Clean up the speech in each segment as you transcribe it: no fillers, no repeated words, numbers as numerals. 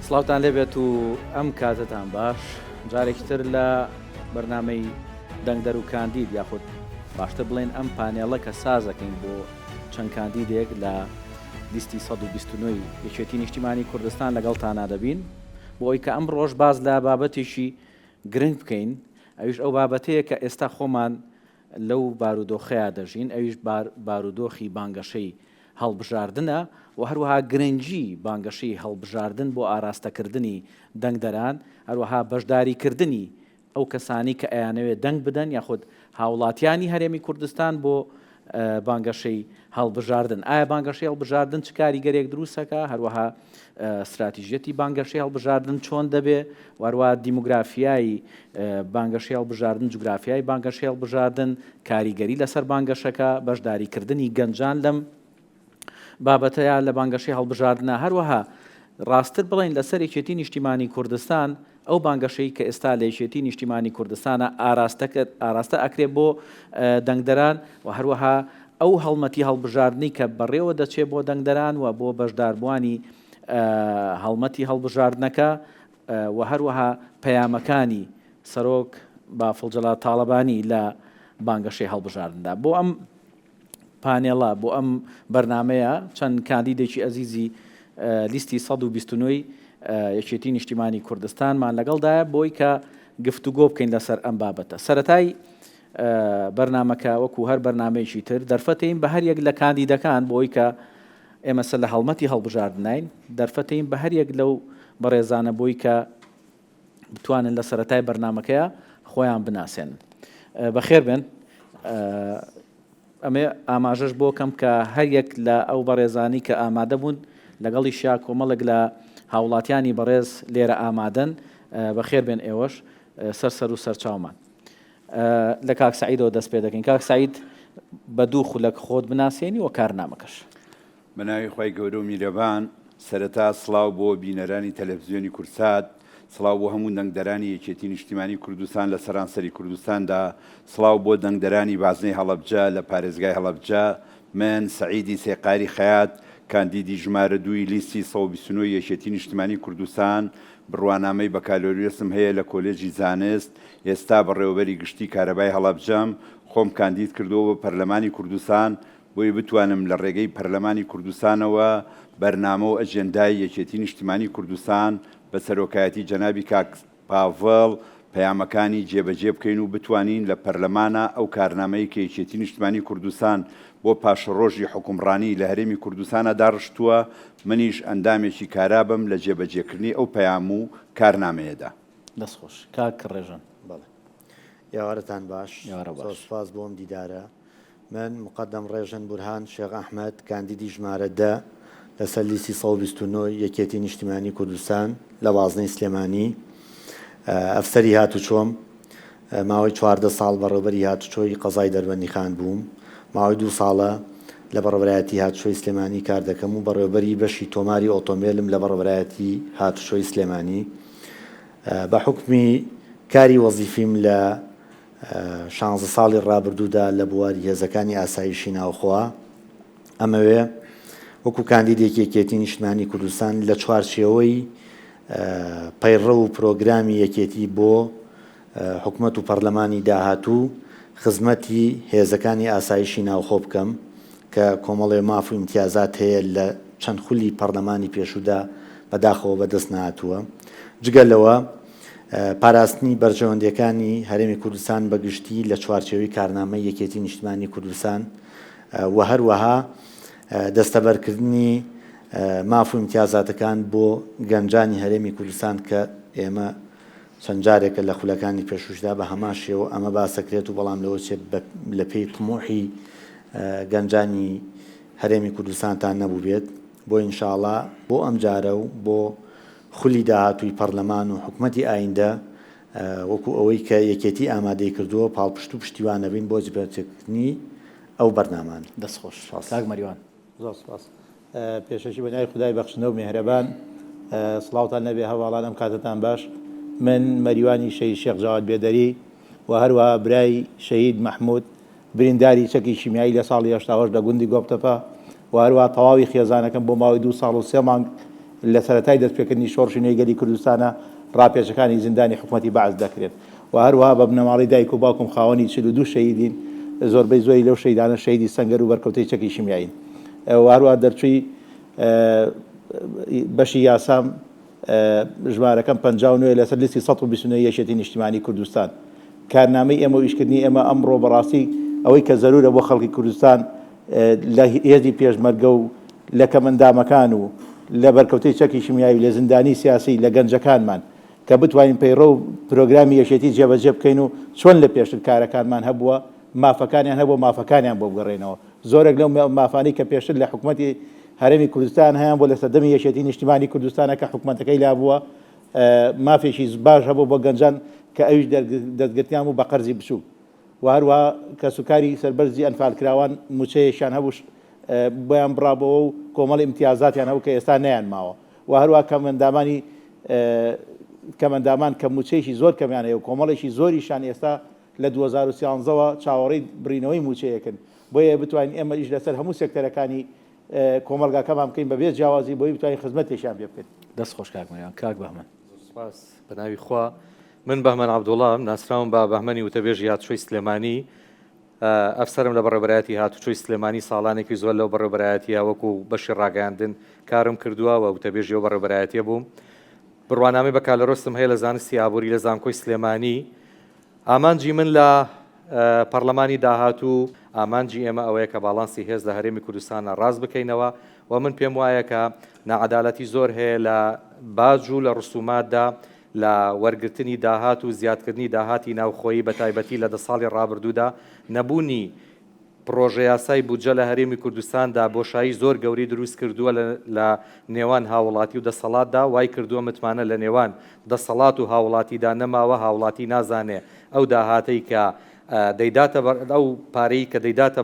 سڵاوتان لێبێت و ئەم کاتتان باش جارێکی تر لە بەرنامەی دەنگدەر و کاندید یاخود باشتر بڵێن ئەم پانێڵە کە سازەکەین بۆ چەند کاندیدێک لە لیستی 129 یەکێتی نیشتیمانی کوردستان لەگەڵتان نادەبین بۆ ئەوی کە ئەم ڕۆژ باز لە بابەتێکی گرنگ بکەین ئەویش ئەو بابەتەیە کە ئێستا خۆمان لەو بارودۆخەیە دەژین ئەویش بارودۆخی بانگەشەی هەڵبژاردنە و هەروەها گرنگی بانگەشەی هەڵبژاردن بۆ ئاراستەکردنی دەنگدەران هەروەها بەشداریکردنی ئەو کەسانی کە ئەیانەوێت دەنگ بدەن یاخود هاوڵاتیانی هەرێمی کوردستان بۆ بانگەشەی هەڵبژاردن. ئایا بانگەشەی هەڵبژاردن چ کاریگەرێک دروستەکە هەروەها استراتیژیەتی بانگەشەی هەڵبژاردن چۆن دەبێ وەروە دیموگرافیایی بانگەشەی هەڵبژاردن جوگرافیای بانگەشەی هەڵبژاردن کاریگەری لەسەر بانگەشەکە بەشداریکردنی گەنجان لەم بابەتەیە لە بانگەشەی هەڵبژاردنە هەروەها ڕاستتر بڵین لەسەر یەکێتی نیشتیمانی کوردستان ئەو بانگەشەی کە ئێستا لە یەکێتی نیشتیمانی کوردستانە ئاراستە ئەکرێت بۆ دەنگدەران و هەروەها ئەو هەڵمەتی هەڵبژاردننی کە بەڕێوە دەچێت بۆ دەنگدەران و بۆ بەشداربووانی هەڵمەتی هەڵبژاردنەکە و هەروەها پەیامەکانی سەرۆک بافڵجەڵات تاڵەبانی لە بانگەشەی هەڵبژاردندا. بۆ ئەم پانێڵە بۆ ئەم بەرنمەیە چەند کاندیدێکی ئەزیزی لیستی 129 یەکێتی نیشتیمانی کوردستانمان لەگەڵدایە بۆی کە گفتوگۆ بکەین لەسەر ئەم بابەتە. سەرەتای بەرنمەکە وەکو هەر بەرنمەیەکی تر دەرفەتەین بە هەر یەک لە کاندیدەکان بۆی کە ئێمە سەر لە هەڵمەتی هەڵبژاردنین دەرفەتەین بە هەر یەک لەو بەڕێزانە بۆی کە بتوانن لە سەرەتای بەرنمەکەیە خۆیان بناسێنن. بەخێر بن. ئەمێ ئاماژەش بۆ کەم کە هەر یەک لە ئەو بەڕێزانی کە ئامادە بوون لەگەڵی شیا کۆمەڵک لە هاوڵاتیانی بەڕێز لێرە ئامادەن بەخێر بێن ئێوەش سەر و سەرچاومان. لە کاک سعیدەوە دەست پێ دەکەین. کاک سعید بە دوو خولەک خۆت بناسیێنی و کارنامەکەش. بەناوی خی گەورە و میرەبان سەرەتا سڵاو بۆ بینەرانی تەلەڤیزیۆنی کورسات، سڵاو بۆ هەموو دەنگدەرانی یەکێتی نیشتیمانی کوردستان لە سەرانسەری کوردستاندا، سڵاو بۆ دەنگدەرانی بازنەی هەڵەبجە لە پارێزگای هەڵەبجە. من سعیدی سێقاری خەیات کاندیدی ژمارە دووی لیستی 129 یەکێتی نیشتیمانی کوردستان بڕوانامەی بەکالۆریەسم هەیە لە کۆلێجی زانست، ئێستا بەڕێوەبەری گشتی کارەبای هەڵەبجەم، خۆم کاندید کردەوە بە پەرلەمانی کوردستان بۆی بتوانم لە ڕێگەی پەرلەمانی کوردستانەوە بەرنامە و ئەجێندای یەکێتی نیشتیمانی کوردستان بە سەرۆکایەتی جەنابی کاک پاڤڵ پەیامەکانی جێبەجێ بکەین و بتوانین لە پەرلەمانە ئەو کارنامەی کە یەکێتی نیشتیمانی کوردستان بۆ پاشەڕۆژی حکومڕانی لە هەرێمی کوردستانە داڕشتووە منیش ئەندامێکی کارابم لە جێبەجێکردنی ئەو پەیام و کارنامەیەدا. دەستخۆش کاک ڕێژن. بەڵێ یاوارتان باش سپاس بۆم دیدارە. من مقدم ڕێژن بورهان شێخ ئەحمەد کاندیدی ژمارە 10 لەسەر لیستی 129 یەکێتی نیشتیمانی کوردستان لە وازنەی سلێمانی ئەفسەری هاتوچۆم. ماوەی 14 ساڵ بەڕێوەبەری هاتوچۆی قەزای دەربەندی خان بووم. ماوەی 2 ساڵە لە بەڕێوەبەرایەتی هاتوچۆی سلێمانی کار دەکەم و بەڕێوەبەری بەشی تۆماری ئۆتۆمبیلم لە بەڕێوەبەرایەتی هاتوچۆی سلێمانی. بە حکمی کاری وەزیفیم لە 16 ساڵی ڕابردوودا لە بواری هێزەکانی ئاسایشی ناوخۆوە ئەمەوێ وەکو کاندیدێکی یەکێتی نیشتیمانی کوردستان لە چوارچێوەی پەیڕە و پرۆگرامی یەکێتی بۆ حکوومەت و پەرلەمانی داهاتوو خزمەتی هێزەکانی ئاسایشی ناوخۆ بکەم کە کۆمەڵێ ماف و امتیازات هەیە لە چەند خولی پەرلەمانی پێشوودا بەداخەوە بەدەست نهاتووە. جگەلەوە پاراستنی بەرژەوەندیەکانی هەرێمی کوردستان بەگشتی لە چوارچێوەی کارنامەی یەکێتی نیشتیمانی کوردستان و هەروەها دەستەبەرکردنی ماف و امتیازاتەکان بۆ گەنجانی هەرێمی کوردستان کە ئێمە چەند جارێکە لە خولەکانی پێشوشدا بە هەماشەوە ئەمە باسەکرێت و بەڵام لەوە چێت لە پێی طموحی گەنجانی هەرێمی کوردستانتان نەبوو بێت. بۆ ئینشاڵڵا بۆ ئەم جارە و بۆ خولی داهاتووی پەرلەمان و حکوومەتی ئایندە وەکو ئەوەی کە یەکێتی ئامادەی کردووە پاڵپشت و پشتیوانەبین بۆ جبێتێکردنی ئەو بەرنامان. دەستخۆش کاک مەریوان. زۆر سپاس. پێشەکی بەنیای خودای بەخشنە و میهرەبان سڵاوتان نەبێ هەواڵان ئەم کاتتان باش. من مەریوانی شەهید شێخ جاواد بێدەری و هەروەها برای شەهید مەحموود برینداری چەکی شیمیایی لە ساڵی 1970 لە گوندی گۆبتەپە و هەروەها تەواوی خێزانەکەم بۆ ماوەی 2 ساڵ و 3 مانگ لە سەرەتای دەستپێکردنی شۆڕشی نوێگەری کوردستانە ڕاپێچەکانی زیندانی حکوومەتی بەعز دەکرێت و هەروەها بە بنەماڵی دایک و باوکم خاوەنی 42 شەهیدین زۆربەی زۆری لەو شەیدانە شەیدی سەنگەر و بەرکەوتەی چەکی شیمیایین و هەروەها دەرچووی بەشی یاسام ژمارەکەم 59 لەسەر لیستی 129 یەکێتی نیشتیمانی کوردستان کارنامەی ئێمە و ئیشکردنی ئێمە ئەمڕۆ بەڕاستی ئەوەی کە زەرورە بۆ خەڵکی کوردستان لە هێزی پێشمەرگە و لە کەمەندامەکان و لە بەرکەوتەی چەکی شیمیایی و لە زیندانی سیاسی لە گەنجەکانمان کە بتوانین پەیڕە و پرۆگرامی یەکێتی جێبەجێ بکەین و چۆن لە پێشتر کارەکانمان هەبووە مافەکانیان هەبوو مافەکانیان بۆ بگەڕێنەوە زۆرێک لەو مافانەی کە پێشتر لە حکوومەتی هەرێمی کوردستان هەیان بۆ لە سەردەمی یەکێتی نیشتیمانی کوردستانە کە حکوومەتەکەی لابووە مافێکی باش هەبوو بۆ گەنجان کە ئەویش دەستگرتیان و بە قەرزی بچوو و هەروەها کە سوکاری سەربەرزی ئەنفالکراوان موچەیەشیان هەبوو بۆیان بڕابەوە و کۆمەڵی امتیازاتیان هەبوو کە ئێستا نەیان ماوە و هەروەها کەمەندامان کە موچەیەکی زۆر کەمیانەیە و کۆمەڵێکی زۆریشان ئێستا لە 2013ەوە چاوەڕێی بڕینەوەی موچەیەکن بۆیە بتوانین ئێمە ئیش لەسەر هەموو سێکتەرەکانی کۆمەلگاکەمان بکەین بەبێ جیاوازی بۆی بتوانین خزمەتێکیان پێ بکەین. دەست خۆش کاکمەیان کاک بەهمەن. سپاس بەناوی خوا من بەهمەن عەبدوڵڵام ناسراوم بە بەهمەنی وتەبێژی هاتوچۆی سلێمانی ئەفسەرم لە بەڕێوەبەرایەتی هاتوچۆی سلێمانی ساڵانێکی زۆر لەو بەڕێوەبەرایەتیە وەکو بەشی ڕاگەیاندن کارم کردووە و وتەبێژی و بەڕێوەبەرایەتیە بووم بڕوانامەی بە کالەرۆستم هەیە لە زانستی ئابووری لە زانکۆی سلێمانی ئامانجی من لە پەرلەمانی داهاتوو ئامانجی ئێمە ئەوەیە کە باڵانسی هێز لە هەرێمی کوردستانە ڕاست بکەینەوە و من پێم وایە کە نەعەدالەتی زۆر هەیە لە باج و لە ڕسوماتدا لە وەرگرتنی داهات و زیادکردنی داهاتی ناوخۆیی بە تایبەتی لە 10 ساڵی ڕابردوودا نەبوونی پرۆژە یاسای بودجە لە هەرێمی کوردستاندا بۆشایی زۆر گەوری دروست کردووە لە نێوان هاوڵاتی و دەسەڵاتدا وای کردووە متمانە لە نێوان دەسەڵات و هاوڵاتیدا نەماوە هاوڵاتی نازانێ ئەو داهاتەی کە دەیداتە ئەو پارەی کە دەیداتە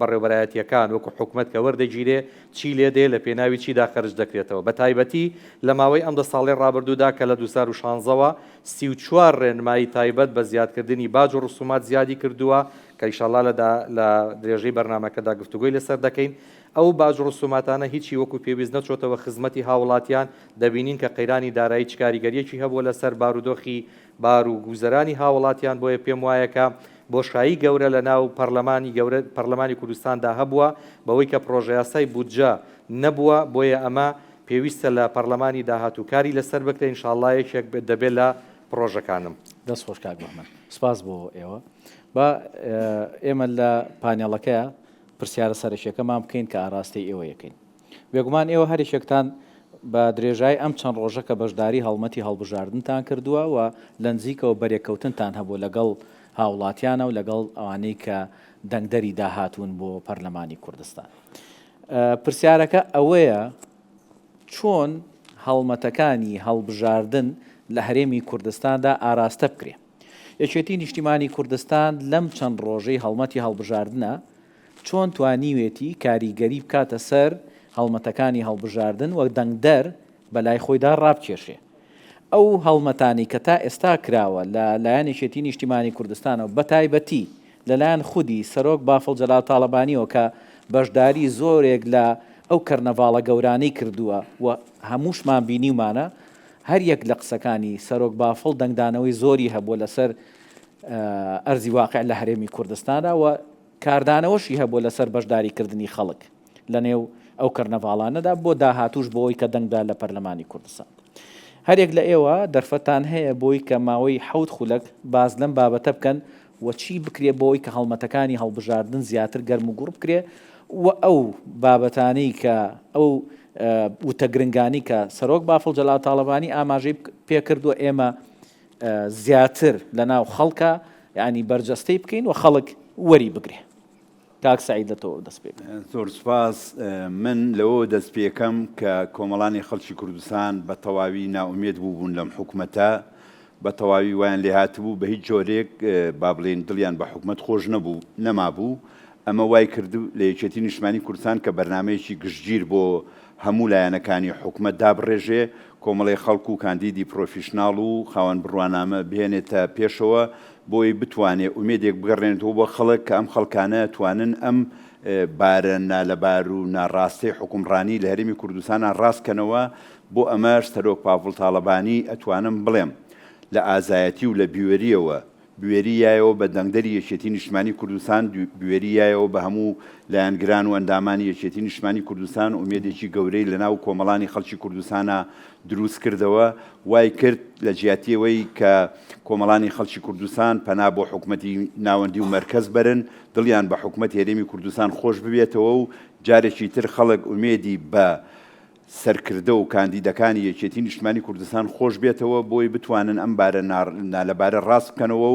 بەڕێوەبەرایەتیەکان وەکو حکوومەت کە وەردەگیرێ چی لێ دێ لە پێناوی چیدا خەرج دەکرێتەوە بە تایبەتی لە ماوەی ئەم 10 ساڵی ڕابردوودا کە لە 2016ەوە 34 ڕێنمایی تایبەت بە زیادکردنی باج و ڕسومات زیادی کردووە کە ئینشاءڵڵا لە درێژەی بەرنامەکەدا گفتوگۆی لەسەر دەکەین ئەو باج و ڕسوماتانە هیچی وەکو پێویست نەچۆتەوە خزمەتی هاوڵاتیان دەبینین کە قەیرانی دارایی کاریگەریەکی هەبووە لەسەر بارودۆخی بار و گوزەرانی هاوڵاتیان بۆیە پێم وایە کە بۆشایی گەورە لە ناو پەرلەمانی کوردستاندا هەبووە بەوەی کە پرۆژە یاسای بودجە نەبووە بۆیە ئەمە پێویستە لە پەرلەمانی داهاتووکاری لەسەر بکرێ ئینشاءڵڵا یەکێک دەبێت لە پرۆژەکانم. دەست خۆش کاک بەهمەن سپاس بۆ ئێوە بە ئێمە لە پانێڵەکەیە پرسیارە سەرشیەکەمان بکەین کە ئاراستی ئێوە یەکەین بێگومان ئێوە هەرێکێکتان بە درێژای ئەم چەند ڕۆژەکە بەشداری هەڵمەتی هەڵبژاردنتان کردووە و لە نزیکەوە بەرێکەوتنتان هەبوو لەگەڵ هاوڵاتیانە و لەگەڵ ئەوانەی کە دەنگدەری داهاتوون بۆ پەرلەمانی کوردستان پرسیارەکە ئەوەیە چۆن هەڵمەتەکانی هەڵبژاردن لە هەرێمی کوردستاندا ئاراستە بکرێ یەکێتی نیشتیمانی کوردستان لەم چەند ڕۆژەی هەڵمەتی هەڵبژاردنە چۆن توانیوێتی کاریگەری بکاتە سەر هەڵمەتەکانی هەڵبژاردن وەک دەنگدەر بەلای خۆیدا ڕابکێشێ ئەو هەڵمەتانی کە تا ئێستا کراوە لە لایەن یەکێتی نیشتیمانی کوردستانەوە بە تایبەتی لەلایەن خودی سەرۆک بافڵ جەلال تاڵەبانیەوە کە بەشداری زۆرێک لە ئەو کەرنەڤاڵە گەورانەی کردووە و هەمووشمان بینیمانە هەر یەک لە قسەکانی سەرۆک بافڵ دەنگدانەوەی زۆری هەبووە لەسەر ئەرزی واقع لە هەرێمی کوردستاندا و کاردانەوەشی هەبووە لەسەر بەشداریکردنی خەڵک لە نێو ئەو کەرنەڤاڵانەدا بۆ داهاتوش بۆەوەی کە دەنگدا لە پەرلەمانی کوردستان هەرێک لە ئێوە دەرفەتان هەیە بۆی کە ماوەی 7 خولەک باز لەم بابەتە بکەن و چی بکرێ بۆی کە هەڵمەتەکانی هەڵبژاردن زیاتر گەرم و گوڕ بکرێ و ئەو بابەتانەی کە ئەو وتەگرنگانی کە سەرۆک بافڵ جەلال تاڵەبانی ئاماژەی پێکردووە ئێمە زیاتر لە ناو خەڵکە یعنی بەرجەستەی بکەین و خەڵک وەری بگرێ کاک سعید لە تۆ دەست پێ زۆر سپاس من لەوە دەست پێکەم کە کۆمەڵانی خەڵکی کوردستان بە تەواوی ناومێد بووبوون لەم حکوومەتە بە تەواوی وایان لێ هاتبوو بە هیچ جۆرێک با بڵێن دڵیان بە حکوومەت خۆش نەبوو نەمابوو ئەمە وای کردو لە یەکێتی نیشتیمانی کوردستان کە بەرنامەیەکی گشتگیر بۆ هەموو لایەنەکانی حکوومەت دابڕێژێ کۆمەڵی خەڵکو و کاندیدی پرۆفیشناڵ و خاوەن بڕوانامە بهێنێتە پێشەوە بۆی بتوانێت ئومێدێک بگەڕێنێتەوە بۆ خەڵک کە ئەم خەڵکانە توانن ئەم بارە نالەبار و ناڕاستی حکومڕانی لە هەرێمی کوردستانە ڕاستکەنەوە بۆ ئەمەش سەرۆک پاڤڵ تاڵەبانی ئەتوانم بڵێم لە ئازایەتی و لە بیوێریەوە بوێریایەوە بە دەنگدەری یەکێتی نیشتمانی کوردستان بوێریایەوە بە هەموو لایەنگران و ئەندامانی یەکێتی نیشتمانی کوردستان ئومێدێکی گەورەی لەناو کۆمەڵانی خەڵکی کوردستانە دروست کردەوە وای کرد لە جیاتیەوەی کە کۆمەڵانی خەڵکی کوردستان پەنا بۆ حکوومەتی ناوەندی و مەرکەز بەرن دڵیان بە حکوومەت هێرێمی کوردستان خۆش ببێتەوە و جارێکی تر خەڵک ئومێدی بە سەرکردە و کاندیدەکانی یەکێتی نیشتمانی کوردستان خۆش بێتەوە بۆی بتوانن ئەم بارە نالەبارە ڕاست بکەنەوە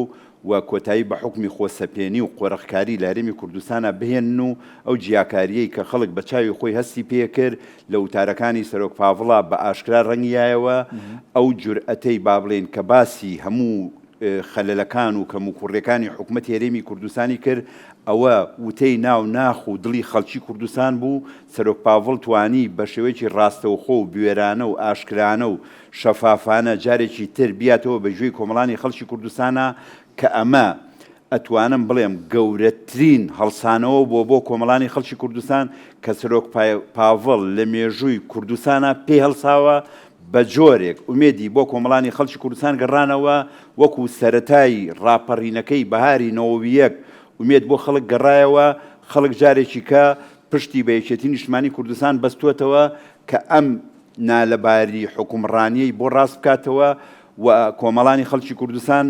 و کۆتایی بە حکمی خۆسەپێنی و قۆرەخکاری لە هەرێمی کوردستانە بهێن و ئەو جیاکاریەی کە خەڵک بە چاوی خۆی هەستی پێکرد لە وتارەکانی سەرۆک پاڤڵا بە ئاشکرا ڕەنگیایەوە ئەو جورئەتەی با بڵێن کە باسی هەموو خەلەلەکان و کەم و کوڕەکانی حکوومەت هێرێمی کوردستانی کرد ئەوە وتەی ناو ناخ و دڵی خەڵکی کوردستان بوو سەرۆک پاڤڵ توانی بە شێوەیەکی ڕاستەوخۆ و بوێرانە و ئاشکرانە و شەفافانە جارێکی تر بیاتەوە بە ژووی کۆمەڵانی خەڵکی کوردستانە کە ئەمە ئەتوانم بڵێم گەورەترین هەڵسانەوە بۆ کۆمەڵانی خەڵکی کوردستان کە سەرۆک پاڤڵ لە مێژووی کوردستانە پێی هەڵساوە بە جۆرێک ئومێدی بۆ کۆمەڵانی خەڵکی کوردستان گەڕانەوە وەکو سەرەتایی ڕاپەڕینەکەی بەهاری 91 ئومێد بۆ خەڵک گەڕایەوە خەڵک جارێکی کە پشتی بە یەکێتی نیشتمانی کوردستان بەستووەتەوە کە ئەم نالەباری حکومڕانیەی بۆ ڕاست بکاتەوە و کۆمەڵانی خەڵکی کوردستان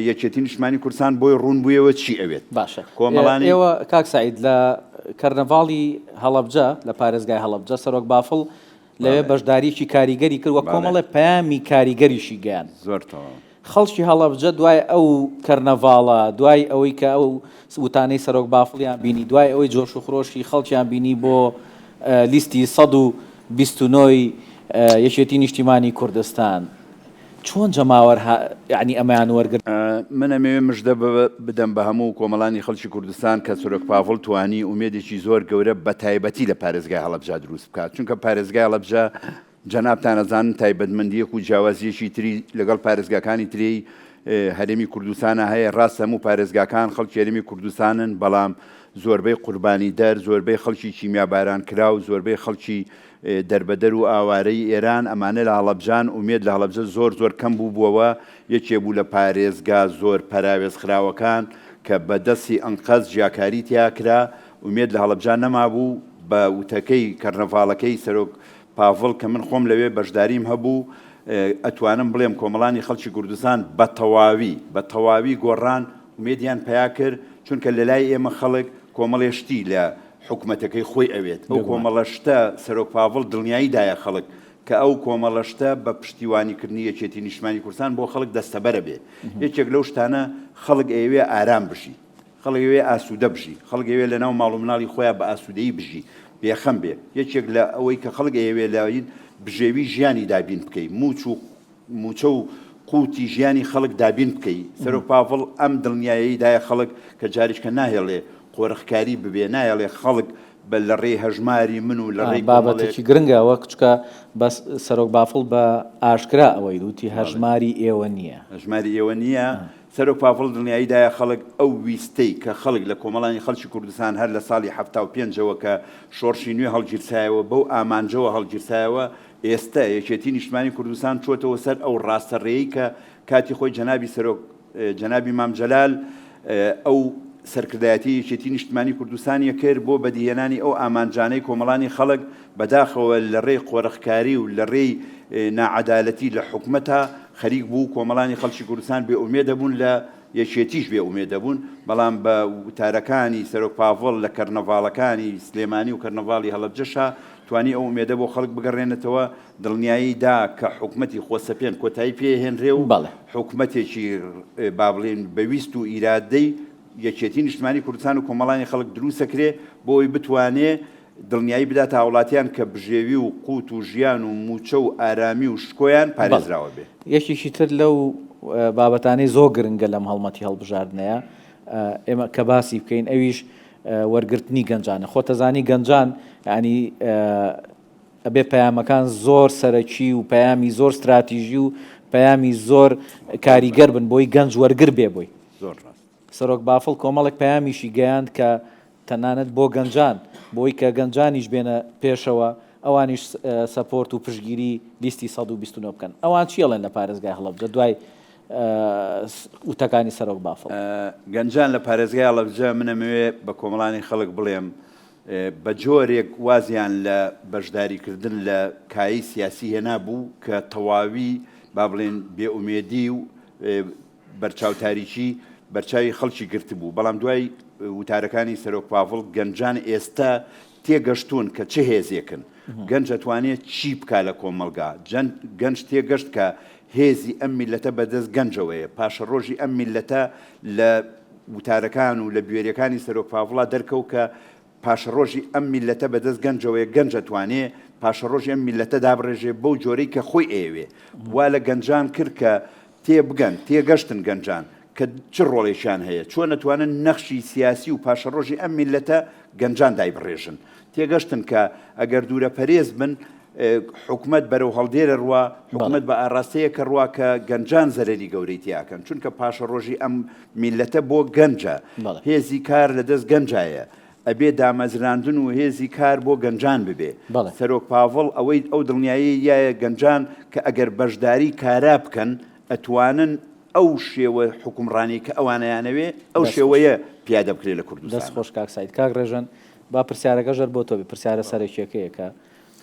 یەکێتی نیشتمانی کوردستان بۆی ڕوون بوویەوە چی ئەوێت باشە کۆمەڵانی ئێوە کاک سعید لە کەرنەڤاڵی هەڵەبجە لە پارێزگای هەڵەبجە سەرۆک بافڵ لەوێ بەشداریکی کاریگەری کرد وە کۆمەڵێ پەیامی کاریگەریشی گەیان زۆرتەوە خەڵکی هەڵەبجە دوای ئەو کەرنەڤاڵە دوای ئەوەی کە ئەو وتانەی سەرۆک بافڵیان بینی دوای ئەوەی جۆش و خۆشی خەڵکیان بینی بۆ لیستی 129 یەکێتی نیشتیمانی کوردستان چۆن جەماوەر یعنی ئەمەیان وەرگرت من ئەمەوێ مژدە بدەم بە هەموو کۆمەڵانی خەڵکی کوردستان کە سەرۆک پاڤڵ توانی ئومێدێکی زۆر گەورە بە تایبەتی لە پارێزگای هەڵەبجە دروست بکات چونکە پارێزگای هەڵەبجە جەنابتان ئەزانن تایبەتمەندیەک و جیاوازیەکی تری لەگەڵ پارێزگاکانی تری هەرێمی کوردستانە هەیە ڕاست هەموو پارێزگاکان خەڵکی هەرێمی کوردستانن بەڵام زۆربەی قوربانی دەر زۆربەی خەڵکی کیمیاباران کرا و زۆربەی خەڵکی دەربەدەر و ئاوارەی ئێران ئەمانە لە هەڵەبجان ئومێد لە هەڵەبجە زۆر کەم بووبووەوە یەکێ بوو لە پارێزگا زۆر پەراوێز خراوەکان کە بەدەستی ئەنقەز ژیاکاری تیا کرا ئومێد لە هەڵەبجان نەمابوو بە وتەکەی کەرنەڤاڵەکەی سەرۆک پاڤڵ کە من خۆم لەوێ بەشداریم هەبوو ئەتوانم بڵێم کۆمەڵانی خەڵکی کوردستان بە تەواوی گۆڕان ئومێدیان پیا کرد چونکە لە لای ئێمە خەڵک کۆمەڵێشتی لە حکوومەتەکەی خۆی ئەوێت ئەو کۆمەڵەشتە سەرۆک پاڤڵ دڵنیاییدایە خەڵک کە ئەو کۆمەڵەشتە بە پشتیوانیکردنی یەکێتی نیشتمانی کوردستان بۆ خەڵک دەستەبەرە بێ یەکێک لەو شتانە خەڵک ئەوێ ئارام بژی خەڵک ئەوێ ئاسوودە بژی خەڵک ئەوێ لەناو ماڵ و مناڵی خۆیان بە ئاسوودەیی بژی بێخەم بێ یەکێک لە ئەوەی کە خەڵک ئەوێ لاوین بژێوی ژیانی دابین بکەی موچە و قوتی ژیانی خەڵک دابین بکەی سەرۆک پاڤڵ ئەم دڵنیاییدایە خەڵک کە جاریشکە ناهێڵێ قۆرەخکاری ببێ نایەڵێ خەڵک بە لە ڕێی هەژماری من و لە ڕێی بابەتێکی گرنگەوە کچکە بەس سەرۆک بافڵ بە ئاشکرا ئەوەی دوتی هەژماری ئێوە نییە هەژماری ئێوە نییە سەرۆک پاڤڵ دڵنیاییدایە خەڵک ئەو ویستەی کە خەڵک لە کۆمەڵانی خەڵکی کوردستان هەر لە ساڵی 75ەوە کە شۆڕشی نوێ هەڵگیرسایەوە بەو ئامانجەوە هەڵگیرسایەوە ئێستا یەکێتی نیشتمانی کوردستان چۆتەوە سەر ئەو ڕاستەڕێیی کە کاتی خۆی جەنابی سەرۆک جەنابی مام جەلال ئەو سەرکردایەتی یەکێتی نیشتمانی کوردستانیە کرد بۆ بەدیهێنانی ئەو ئامانجانەی کۆمەڵانی خەڵک بەداخەوە لە ڕێی قۆرەخکاری و لە ڕێی ناعەدالەتی لە حکوومەتە خەریک بوو کۆمەڵانی خەڵکی کوردستان بێ ئومێدە بوون لە یەکێتیش بێ ئومێدە بوون بەڵام بە وتارەکانی سەرۆک پاڤڵ لە کەرنەڤاڵەکانی سلێمانی و کەرنەڤاڵی هەڵەبجەشە توانی ئەو ئومێدە بۆ خەڵک بگەڕێنێتەوە دڵنیاییدا کە حکوومەتی خۆسەپێن کۆتایی پێهێنرێ و حکوومەتێکی با بڵێن بەویست و ئیرادەی یەکێتی نیشتمانی کوردستان و کۆمەڵانی خەڵک دروستەکرێ بۆی بتوانێ دڵنیایی بدات هاوڵاتیان کە بژێوی و قوت و ژیان و موچە و ئارامی و شکۆیان پارێزراوە بێ یەکێکی تر لەو بابەتانەی زۆر گرنگە لەم هەڵمەتی هەڵبژاردنەیە ئێمە کە باسی بکەین ئەویش وەرگرتنی گەنجانە خۆتەزانی گەنجان ینی ئەبێ پەیامەکان زۆر سەرەکی و پەیامی زۆر استراتیژی و پەیامی زۆر کاریگەر بن بۆی گەنج وەرگر بێ بۆی زۆر ڕاست سەرۆک بافڵ کۆمەڵێک پەیامیشی گەیاند کە تەنانەت بۆ گەنجان بۆی کە گەنجانیش بێنە پێشەوە ئەوانیش سەپۆرت و پشگیری لیستی 129 بکەن ئەوان چیڵێن لە پارێزگای هەڵەبجە دوای وتەکانی سەرۆک بافڵ گەنجان لە پارێزگای هەڵەبجە منەمەوێ بە کۆمەڵانی خەڵک بڵێم بە جۆرێک وازیان لە بەشداریکردن لە کایی سیاسی هێنا بوو کە تەواوی با بڵێن بێئومێدی و بەرچاو تاریکی بەرچاوی خەڵکی گرت بوو بەڵام دوای وتارەکانی سەرۆک پاڤڵ گەنجان ئێستا تێگەشتون کە چه هێزێکن گەنج ئەتوانێت چی بکا لە کۆمەلگا گەنج تێگەشت کە هێزی ئەم میلەتە بەدەست گەنجەوەیە پاشە ڕۆژی ئەم میلەتە لە وتارەکان و لە بوێریەکانی سەرۆک پاڤڵا دەرکەوت کە پاشە ڕۆژی ئەم میلەتە بەدەست گەنجەوەیە گەنج ئەتوانێ پاشە ڕۆژی ئەم میلەتە دابڕێژێ بەو جۆرەی کە خۆی ئێوێ وا لە گەنجان کرد کە تێبگەن تێگەشتن گەنجان کە چ ڕۆڵێکیان هەیە چۆن نەتوانن نەخشی سیاسی و پاشە ڕۆژی ئەم میلەتە گەنجان دایبڕێژن تێگەشتن کە ئەگەر دوورە پەرێز بن حکومت بەرەو هەڵدێرە ڕوا حکومت بە ئاراستەیەکە ڕوا کە گەنجان زەرەری گەورەی تیاکەن چونکە پاشە ڕۆژی ئەم میلەتە بۆ گەنجە هێزی کار لەدەست گەنجایە ئەبێ دامەزراندن و هێزی کار بۆ گەنجان ببێ سەرۆک پاڤڵ ئەوەی ئەو دڵنیایی یایە گەنجان کە ئەگەر بەشداری کارا بکەن ئەتوانن ئەو شێوە حکومڕانی کە ئەوانەیانەوێ ئەو شێوەیە پیادە بکرێت لە کوردستان دەست خۆش کاک سعید کاک ڕێژەن با پرسیارەکە ژەر بۆ تۆ بێ پرسیارە سەرەکیەکەیە کە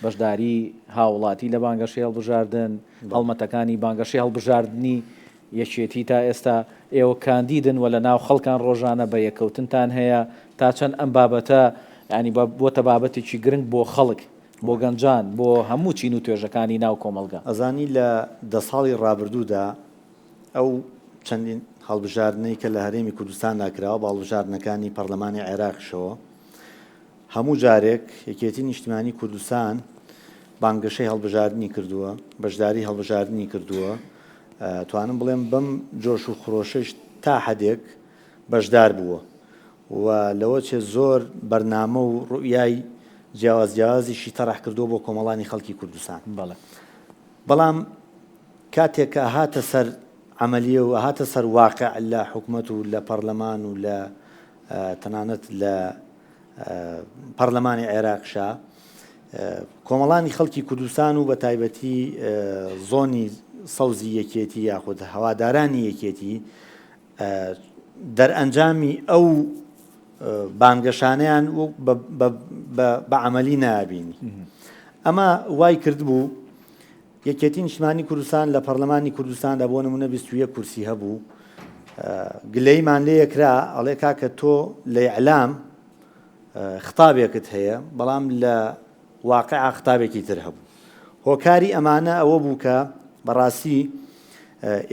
بەشداری هاوڵاتی لە بانگەشەی هەڵبژاردن هەڵمەتەکانی بانگەشەی هەڵبژاردننی یەکێتی تا ئێستا ئێوە کاندیدن و لە ناو خەڵکان ڕۆژانە بە یەکەوتنتان هەیە تا چەند ئەم بابەتە ینی بۆتە بابەتێکی گرنگ بۆ خەڵک بۆ گەنجان بۆ هەموو چین و توێژەکانی ناو کۆمەلگا ئەزانی لە 10 ساڵی ڕابردوودا ئەو چەندین هەڵبژاردنەی کە لە هەرێمی کوردستان ناکراوە بە هەڵبژاردنەکانی پەرلەمانی عێراقشەوە هەموو جارێک یەکێتی نیشتیمانی کوردستان بانگەشەی هەڵبژاردننی کردووە بەشداری هەڵبژاردننی کردووە توانم بڵێم بەم جۆش و خڕۆشەش تا حەدێک بەشدار بووە و لەوە چێ زۆر بەرنامە و ڕوئیای جیاوازیشی تەڕح کردووە بۆ کۆمەڵانی خەڵکی کوردستان بەڵام کاتێککە هاتە سەر عملیە و هاتە سەر واقع لە حکومەت و لە پەرلەمان و لە تەنانەت لە پەرلەمانی عێراقشا کۆمەڵانی خەڵکی کوردستان و بە تایبەتی زۆنی سەوزی یەکێتی یاخود هەوادارانی یەکێتی دەرئەنجامی ئەو بانگەشانیان بە عملی نابینی ئەمە وای کردبوو یەکێتی نیشتیمانی کوردستان لە پەرلەمانی کوردستاندا بۆ نمونە 21 کورسی هەبوو گلەیمان لێ یەکرا ئەڵێ کاکە تۆ لە ئیعلام خطابێکت هەیە بەڵام لە واقع خطابێکی تر هەبوو هۆکاری ئەمانە ئەوە بوو کە بەڕاستی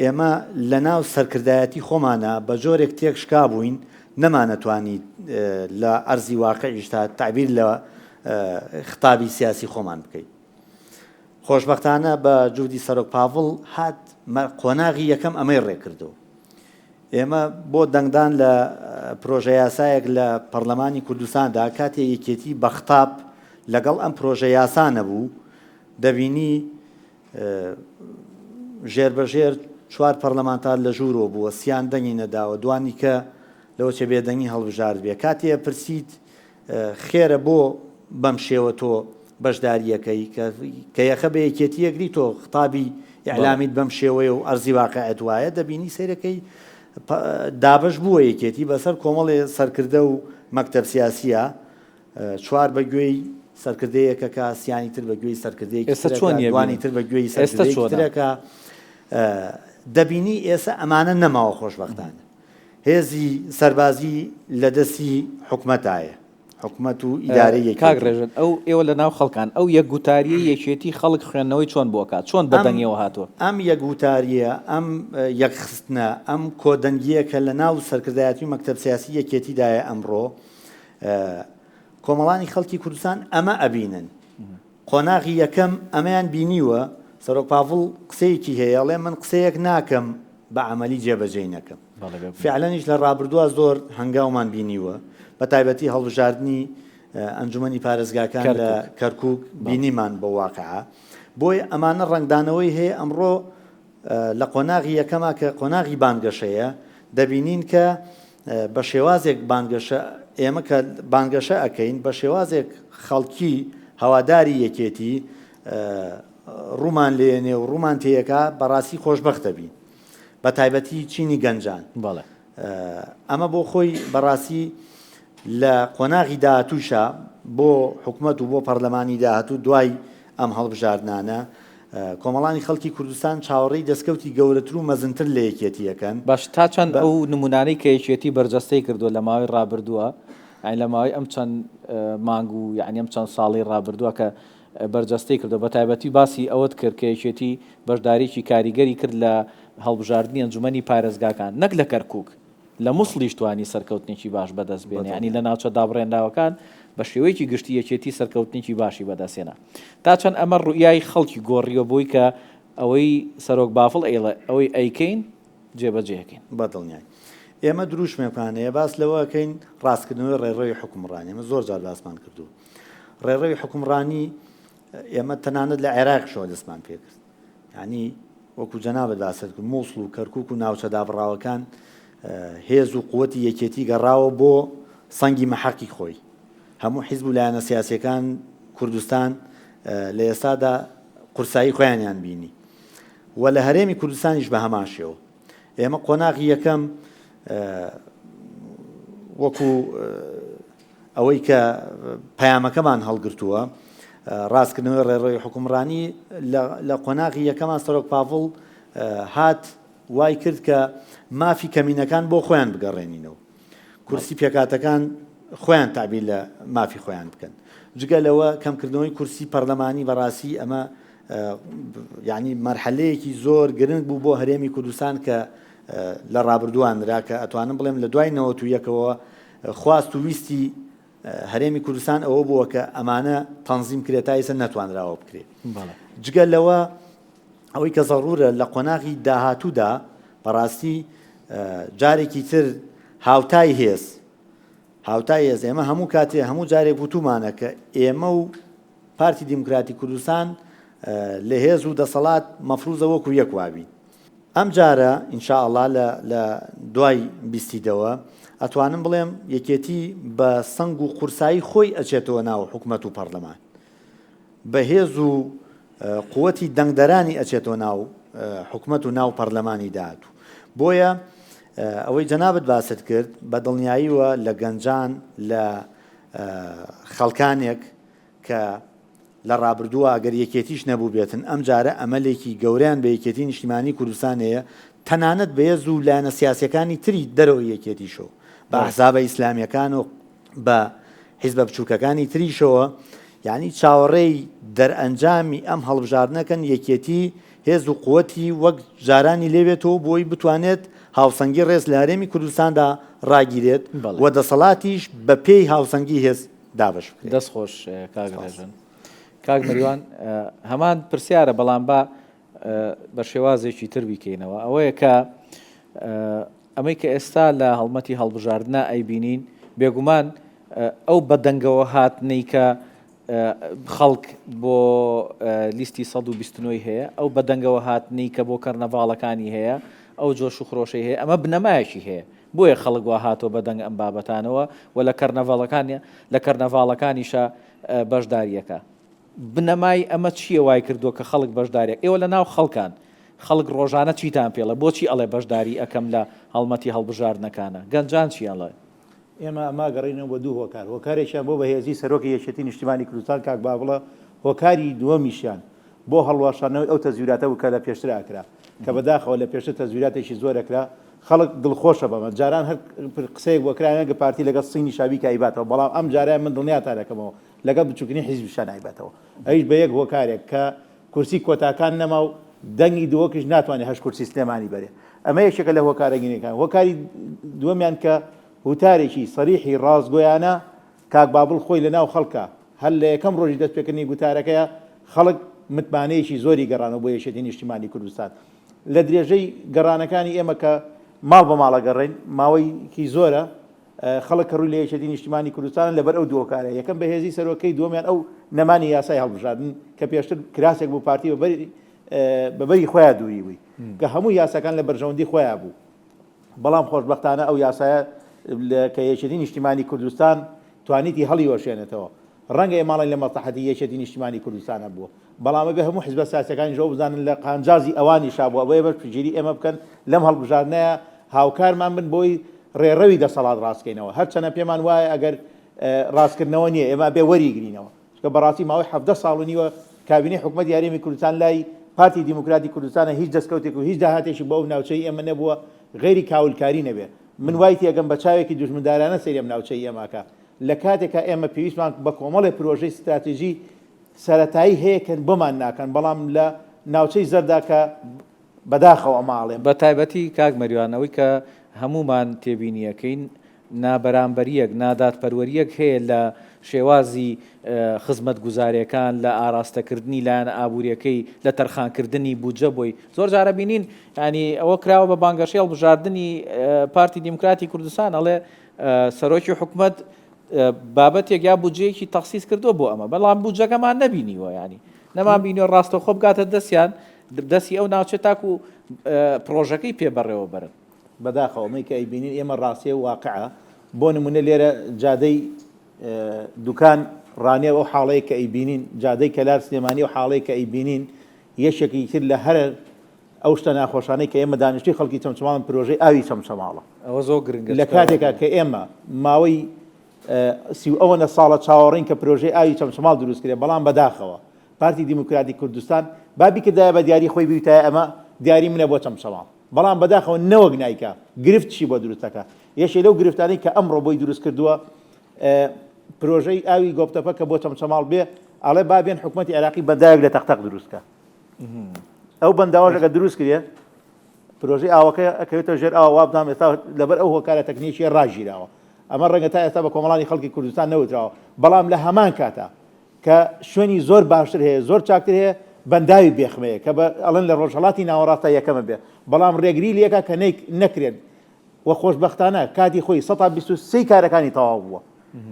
ئێمە لە ناو سەرکردایەتی خۆمانە بە جۆرێک تێکشکا بووین نەمانەتوانیت لە ئەرزی واقعیشتا تعبیر لە خطابی سیاسی خۆمان بکەیت خۆشبەختانە بە جوودی سەرۆک پاڤڵ هات قۆناغی یەکەم ئەمەی ڕێکردەوە ئێمە بۆ دەنگدان لە پرۆژە یاسایەک لە پەرلەمانی کوردستاندا کاتێ یەکێتی بە خطاب لەگەڵ ئەم پرۆژە یاسانە بوو دەبینی ژێربەژێر 4 پەرلەمانتار لە ژوورەوە بووە سیان دەنگی نەداوە دوانی کە لەوە چێ بێدەنگی هەڵبژارد بێ کاتێ پرسیت خێرە بۆ بەم شێوە تۆ بەشداریەکەی کە یەخە بە یەکێتی یەکری تۆ خطابی ئیعلامیت بەم شێوەیە و ئەرزی واقعیت وایە دەبینی سەیرەکەی دابش بووە یەکێتی بەسەر کۆمەڵێ سەرکردە و مەکتەب سیاسیە 4 بەگوێی سەرکردەیەکە کە سیانی تر بەگوێی سەرکردەیەکی دوانی تر بەگوێی سەرکردەیەکە دەبینی ئێستا ئەمانە نەماوە خۆشبەختانە هێزی سەربازی لە دەستی حکومەتایە حکومەت و ئیدارەیە کاک ڕێژن ئەو ئێوە لە ناو خەڵکان ئەو یەکگوتاریە یەکێتی خەڵک خوێندنەوەی چۆن بۆکات چۆن بەدەنگیەوە هاتووە ئەم یەکگوتاریە ئەم یەکخستنە ئەم کۆدەنگیە کە لە ناو سەرکردایەتی و مەکتەب سیاسی یەکێتیدایە ئەمڕۆ کۆمەڵانی خەڵکی کوردستان ئەمە ئەبینن قۆناغی یەکەم ئەمەیان بینیوە سەرۆک پاڤڵ قسەیەکی هەیەڵێ من قسەیەک ناکەم بە عملی جێبەجێ نەکەم فعلەنیش لە ڕابردووە زۆر هەنگاومان بینیوە بە تایبەتی هەڵبژاردننی ئەنجومەنی پارێزگاکان لە کەرکووک بینیمان بە واقعە بۆی ئەمانە ڕنگدانەوەی هەیە ئەمڕۆ لە قۆناغی یەکەما کە قۆناغی بانگەشەیە دەبینین کە بە شێوازێک بانگەشە ئێمە کە بانگەشە ئەەکەین بە شێوازێک خەڵکی هەواداری یەکێتی ڕوومان لێنێ و ڕوومان تێیەکە بەڕاستی خۆشبەختە بین بە تایبەتی چینی گەنجان بەڵێ ئەمە بۆ خۆی بەڕاستی لە قۆناغی داهاتووشە بۆ حکوومەت و بۆ پەرلەمانی داهاتوو دوای ئەم هەڵبژاردنانە کۆمەڵانی خەڵکی کوردستان چاوەڕێی دەستکەوتی گەورەتر و مەزنتر لە یەکێتیەکەن باش تا چەند ئەو نمونانەی کە یەکێتی بەرجەستەی کردووە لە ماوەی ڕابردووە لە ماوەی ئەم چەند مانگ و یعنی ئەم چەند ساڵی ڕابردووە کە بەرجەستەی کردو بە تایبەتی باسی ئەوەت کرد کە یەکێتی بەشداریی کاریگەری کرد لە هەڵبژاردننی ئەنجومەنی پارێزگاکان نەک لە کەرکووک لە مووسڵیش توانی سەرکەوتنێکی باش بەدەست بێنێ ینی لە ناوچە دابڕێنراوەکان بە شێوەیەکی گشتی یەکێتی سەرکەوتنێکی باشی بەدەستێنە تا چەند ئەمە ڕوئای خەڵکی گۆڕیوە بووی کە ئەوەی سەرۆک بافڵ ئێڵە ئەوەی ئەیکەین جێبەجێەکەین بەدڵنیای ئێمە دروشمێکانەیە باس لەوەکەین ڕاستکردنەوەی ڕێڕەوی حکومڕانی ئەمە زۆر جار باسمان کردو ڕێڕەوی حکومڕانی ئێمە تەنانەت لە عێراقشەوە دەستمان پێکرد ینی وەکو جەنابەت باست کرد مووسڵ و کەرکووک و ناوچە دابڕاوەکان هێز و قووەتی یەکێتی گەڕاوە بۆ سەنگی مەحەقی خۆی هەموو حیزب و لایەنە سیاسیەکان کوردستان لە ئێستادا قورسایی خۆیانیان بینی و لە هەرێمی کوردستانیش بە هەماشەوە ئێمە قۆناغی یەکەم وەکو ئەوەی کە پەیامەکەمان هەڵگرتووە ڕاستکردنەوەی ڕێڕەوی حکومڕانی لە قۆناغی یەکەمان سەرۆک پاڤڵ هات وای کرد کە مافی کەمینەکان بۆ خۆیان بگەڕێنینەوە کورسی پێکاتەکان خۆیان تعبیر لە مافی خۆیان بکەن جگە لەوە کەمکردنەوەی کورسی پەرلەمانی بەڕاستی ئەمە یعنی مەرحەلەیەکی زۆر گرنگ بوو بۆ هەرێمی کوردستان کە لە ڕابردووانرا کە ئەتوانم بڵێم لە دوای 91ەوە خواست و ویستی هەرێمی کوردستان ئەوە بووە کە ئەمانە تەنزیم کرێتایسە نەتوانراوە بکرێت جگە لەوە ئەوەی کە زەڕورە لە قۆناغی داهاتوودا بەڕاستی جارێکی تر هاوتای هێز ئێمە هەموو کاتێ هەموو جارێک وتومانە کە ئێمە و پارتی دیموکراتی کوردستان لە هێز و دەسەڵات مەفروزە وەکو یەک وابین ئەم جارە ئینشاءڵڵا لە دوای بیستیدەوە ئەتوانم بڵێم یەکێتی بە سەنگ و قورسایی خۆی ئەچێتەوە ناو حکوومەت و پەرلەمان بە هێز و قووەتی دەنگدەرانی ئەچێتەوە ناو حکوومەت و ناو پەرلەمانی داهاتوو بۆیە ئەوەی جەنابەت باست کرد بە دڵنیاییوە لە گەنجان لە خەڵکانێک کە لە ڕابردووە ئەگەر یەکێتیش نەبوو بێتن ئەم جارە ئەمەلێکی گەوریان بە یەکێتی نیشتیمانی کوردستانەیە تەنانەت بەهێز و لایەنە سیاسیەکانی تری دەرەوە یەکێتیشەوە بە ئەحزابە ئیسلامیەکان و بە حیزبە بچووکەکانی تریشەوە یعنی چاوەڕێی دەرئەنجامی ئەم هەڵبژاردنەکەن یەکێتی هێز و قووەتی وەک جارانی لێبێتەوە بۆی بتوانێت هاوسەنگی ڕێز لە هەرێمی کوردستاندا ڕاگیرێت و دەسەڵاتیش بە پێی هاوسەنگی هێز دابش بکرێت. دەست خۆش کاگڕێژن کاک مریوان هەمان پرسیارە بەڵام بە شێوازێکی تر بیکەینەوە ئەوەیە کە ئەمەی کە ئێستا لە هەڵمەتی هەڵبژاردنە ئەیبینین بێگومان ئەو بەدەنگەوە هاتنەی کە خەڵک بۆ لیستی 129 هەیە ئەو بەدەنگەوە هاتنی کە بۆ کەرنەڤاڵەکانی هەیە ئەو جۆش و خڕۆشەی هەیە ئەمە بنەمایەکی هەیە بۆیە خەڵک وا هاتۆ بەدەنگ ئەم بابەتانەوە و لە کەرنەڤاڵەکانیشە بەشداریەکە بنەمای ئەمە چییە وای کردووە کە خەڵک بەشدارێک ئێوە لە ناو خەڵکان خەڵک ڕۆژانە چیتان پێڵە بۆچی ئەڵێ بەشداری ئەەکەم لە هەڵمەتی هەڵبژاردنەکانە گەنجان چیانڵێ ئێمە ئەما گەڕینەوە بە دوو هۆکار هۆکارێکیان بۆ بەهێزی سەرۆکی یەکێتی نیشتیمانی کوردستان کاک بابڵە هۆکاری دووەمیشیان بۆ هەڵواشانەوەی ئەو تەزویراتە بوو کە لە پێشتر ئاکرا کە بەداخەوە لە پێشتر تەزویراتێکی زۆرەکرا خەڵک دڵخۆشە بەمە جاران هەر قسەیەک بۆ کرایەنگە پارتی لەگەڵ سینی شاوی کایباتەوە بەڵام ئەم جارایان من دڵنیاتان دەکەمەوە لەگەڵ بچووکنی حیزبیشان نایباتەوە ئەویش بە یەک هۆکارێک کە کورسی کۆتاکان نەما و دەنگی دووەکیش ناتوانێت هەش کورسی سلێمانی بەرێ ئەمە یەکێکە لە هۆکارە گینەکان هۆکاری دووەمیان کە وتارێکی سەریحی ڕازگۆیانە کاک بابڵ خۆی لە ناو خەڵکە هەر لە یەکەم ڕۆژی دەستپێکردنی گوتارەکەیە خەڵک متمانەیەکی زۆری گەڕانەوە بۆ یەکێتی نیشتیمانی کوردستان لە درێژەی گەڕانەکانی ئێمە کە ماڵ بە ماڵە گەڕین ماوەیەکی زۆرە خەڵک کە ڕووی لە یەکێتی نیشتیمانی کوردستان لەبەر ئەو دووە کارە یەکەم بەهێزی سەرۆکەی دووەمیان ئەو نەمانی یاسای هەڵبژاردن کە پێشتر کراسێک بوو پارتی بەبەری خۆیان دووری بووی کە هەموو یاساکان لە بەرژەوەندی خۆیان بوو بەڵام خۆشبەختانە ئەو یاسایە کە یەکێتی نیشتیمانی کوردستان توانیتی هەڵی وەشێنێتەوە ڕەنگە ئێماڵی لە مەسلحەتی یەکێتی نیشتیمانی کوردستانە بووە بەڵام بێ هەموو حیزبە سیاسیەکانی ژەو بزانن لە قانجازی ئەوانی شابووە بۆیە بەشگیری ئێمە بکەن لەم هەڵبژاردنەیە هاوکارمان بن بۆی ڕێڕەوی دەسەڵات ڕاستکەینەوە هەرچەنە پێمان وایە ئەگەر ڕاستکردنەوە نییە ئێمە بێ وەریگرینەوە چکە بەڕاستی ماوەی 17 ساڵ و نیوە کابینەی حکوومەت یاریمی کوردستان لای پارتی دیموکراتی کوردستانە هیچ دەستکەوتێک و هیچ داهاتێکی بۆ ئەو ناوچەی ئێمە نەبووە غێری کاولکاری نەبێ من وای تێگەم بە چاوێکی دوژمندارانە سەیری ئەم ناوچەی ئێماکە لە کاتێکە ئێمە پێویستمان بە کۆمەڵی پرۆژەی استراتیژی سەرەتایی هەیەکەن بۆمان ناکەن بەڵام لە ناوچەی زەرداکە بەداخەوە ماڵێن بە تایبەتی کاک مەریوانەوەی کە هەمومان تێبینیەکەین نابەرامبەریەک ناداتپەروەریەک هەیە لە شێوازی خزمەت گوزاریەکان لە ئاراستەکردنی لایەن ئابوووریەکەی لە تەرخانکردنی بودجە بۆی زۆر جارە بینین ینی ئەوە کراوە بە بانگەشەی هەڵبژاردننی پارتی دیموکراتی کوردستان ئەڵێ سەرۆکی حکوومەت بابەتێک یا بودجەیەکی تەخسیس کردو بۆ ئەمە بەڵام بودجەکەمان نەبینیوە ینی نەمان بینیوە ڕاستەخۆ بگاتە دەستیان دەستی ئەو ناوچە تاکو و پرۆژەکەی پێبەڕێەوە بەرن بەداخەوەمەی کە ئەیبینین ئێمە ڕاستیە و واقعە بۆ نمونە لێرە جادەی دوکان ڕانێ ئەو حاڵەیە کە ئەیبینین جادەی کەلار سلێمانی و حاڵەیە کە ئەیبینین یەشێکی تر لە هەر ئەو شتە ناخۆشانەی کە ئێمە دانیشتی خەڵکی چەمچەماڵن پرۆژەی ئاوی چەمچەماڵە ئەوە زۆر گرنگە لە کاتێکا کە ئێمە ماوەی ئەوەنە ساڵە چاوەڕین کە پرۆژەی ئاوی چەمچەماڵ دروستکرێ بەڵام بەداخەوە پارتی دیموکراتی کوردستان بابی کردایە بە دیاری خۆی بیوتایە ئەمە دیاری منە بۆ چەمچەماڵ بەڵام بەداخەوە نەوەک نایکە گرفتشی بۆ دروستەکە یەشێ لەو گرفتانەی کە ئەمڕۆ بۆی دروست کردووە پرۆژەی ئاوی گۆپتەپە کە بۆ چەمچەماڵ بێ ئەڵێ بابێن حکوومەتی عێراقی بەندایەک لە تەختەق دروستکە ئەو بەنداوەژەکە دروست کرێ پرۆژەی ئاوەکە ئەکەوێتە ژێر ئاوا وابدام ئێستا لەبەر ئەو هۆکارە تەکنیکی ڕاژیراوە ئەمە ڕەنگە تا ئێستا بە کۆمەڵانی خەڵکی کوردستان نەوتراوە بەڵام لە هەمان کاتە کە شوێنی زۆر باشتر هەیە زۆر چاکتر هەیە بەنداوی بێخمەیە کە ئەڵەن لە ڕۆژهەڵاتی ناوەڕاستە یەکەمە بێ بەڵام ڕێگری لێکە کە نەکرێن وە خۆشبەختانە کاتی خۆی 123 کارەکانی تەواو بووە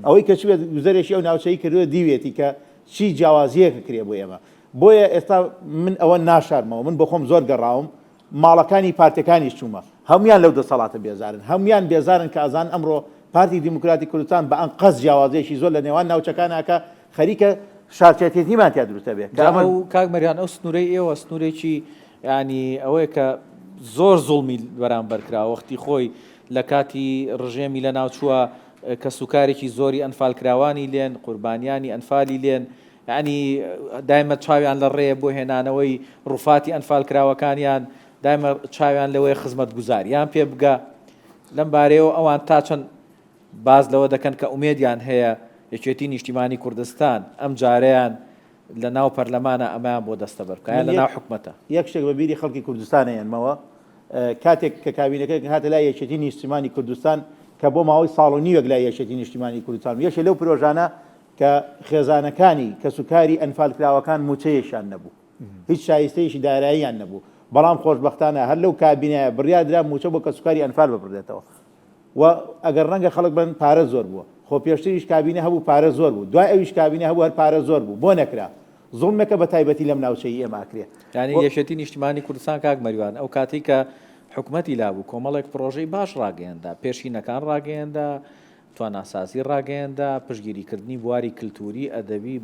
ئەوەی کە چوێت گوزەرێکی ئەو ناوچەی کردووە دیوێتی کە چی جیاوازیەکە کرێ بۆ ئێمە بۆیە ئێستا من ئەوە ناشارمەوە من بۆ خۆم زۆر گەڕاوم ماڵەکانی پارتەکانیش چوومە هەمویان لەو دەسەڵاتە بێزارن هەمویان بێزارن کە ئازان ئەمڕۆ پارتی دیموکراتی کوردستان بە ئەن قەس جیاوازیەکی زۆر لە نێوان ناوچەکانەکە خەریکە شارچێتیمان تیا دروستە بێت کاک مەریان ئەو سنوورەی ئێوە سنوورێکی ینی ئەوەیە کە زۆر زوڵمی بەرامبەر کرا وەختی خۆی لە کاتی ڕژێمی لە ناوچووە کە سوکارێکی زۆری ئەنفالکراوانی لێن قوربانیانی ئەنفالی لێن ینی دایمە چاویان لە ڕێە بۆ هێنانەوەی ڕووفاتی ئەنفالکراوەکانیان دایمە چاویان لەوەی خزمەت گوزاریان پێ بگە لەم بارەیەوە ئەوان تا چەند باز لەوە دەکەن کە ئومێدیان هەیە یەکێتی نیشتیمانی کوردستان ئەم جارەیان لە ناو پەرلەمانە ئەمایان بۆ دەستە بەرکایە لە ناو حکومەتە یەک شتێک بە بیری خەڵکی کوردستانە هێنمەوە کاتێک کە کابینەکە هاتە لای یەکێتی نیشتیمانی کوردستان کە بۆ ماوەی ساڵ و نیوەک لای یەکێتی نیشتیمانی کوردستان و یەکێ لەو پرۆژانە کە خێزانەکانی کە سوکاری ئەنفالکراوەکان موچەیەشیان نەبوو هیچ شایستەیەشی داراییان نەبوو بەڵام خۆشبەختانە هەر لەو کابینەیە بڕیادرا موچە بۆ کە سوکاری ئەنفال ببڕێتەوە و ئەگەر ڕەنگە خەڵک بن پارە زۆر بووە خۆ پێشتریش کابینە هەبوو پارە زۆر بوو دوای ئەویش کابینە هەبوو هەر پارە زۆر بوو بۆ نەکرا زوڵمێکە بە تایبەتی لەم ناوچەی ئێمە کرێ ینی یەکێتی نیشتیمانی کوردستان کاک مەریوان ئەو کاتی کە حکوومەتی لابوو کۆمەڵێک پرۆژەی باش ڕاگەیەندا پێشینەکان ڕاگەیەندا تواناسازی ڕاگەیەندا پشگیریکردنی بواری کللتوری ئەدەبی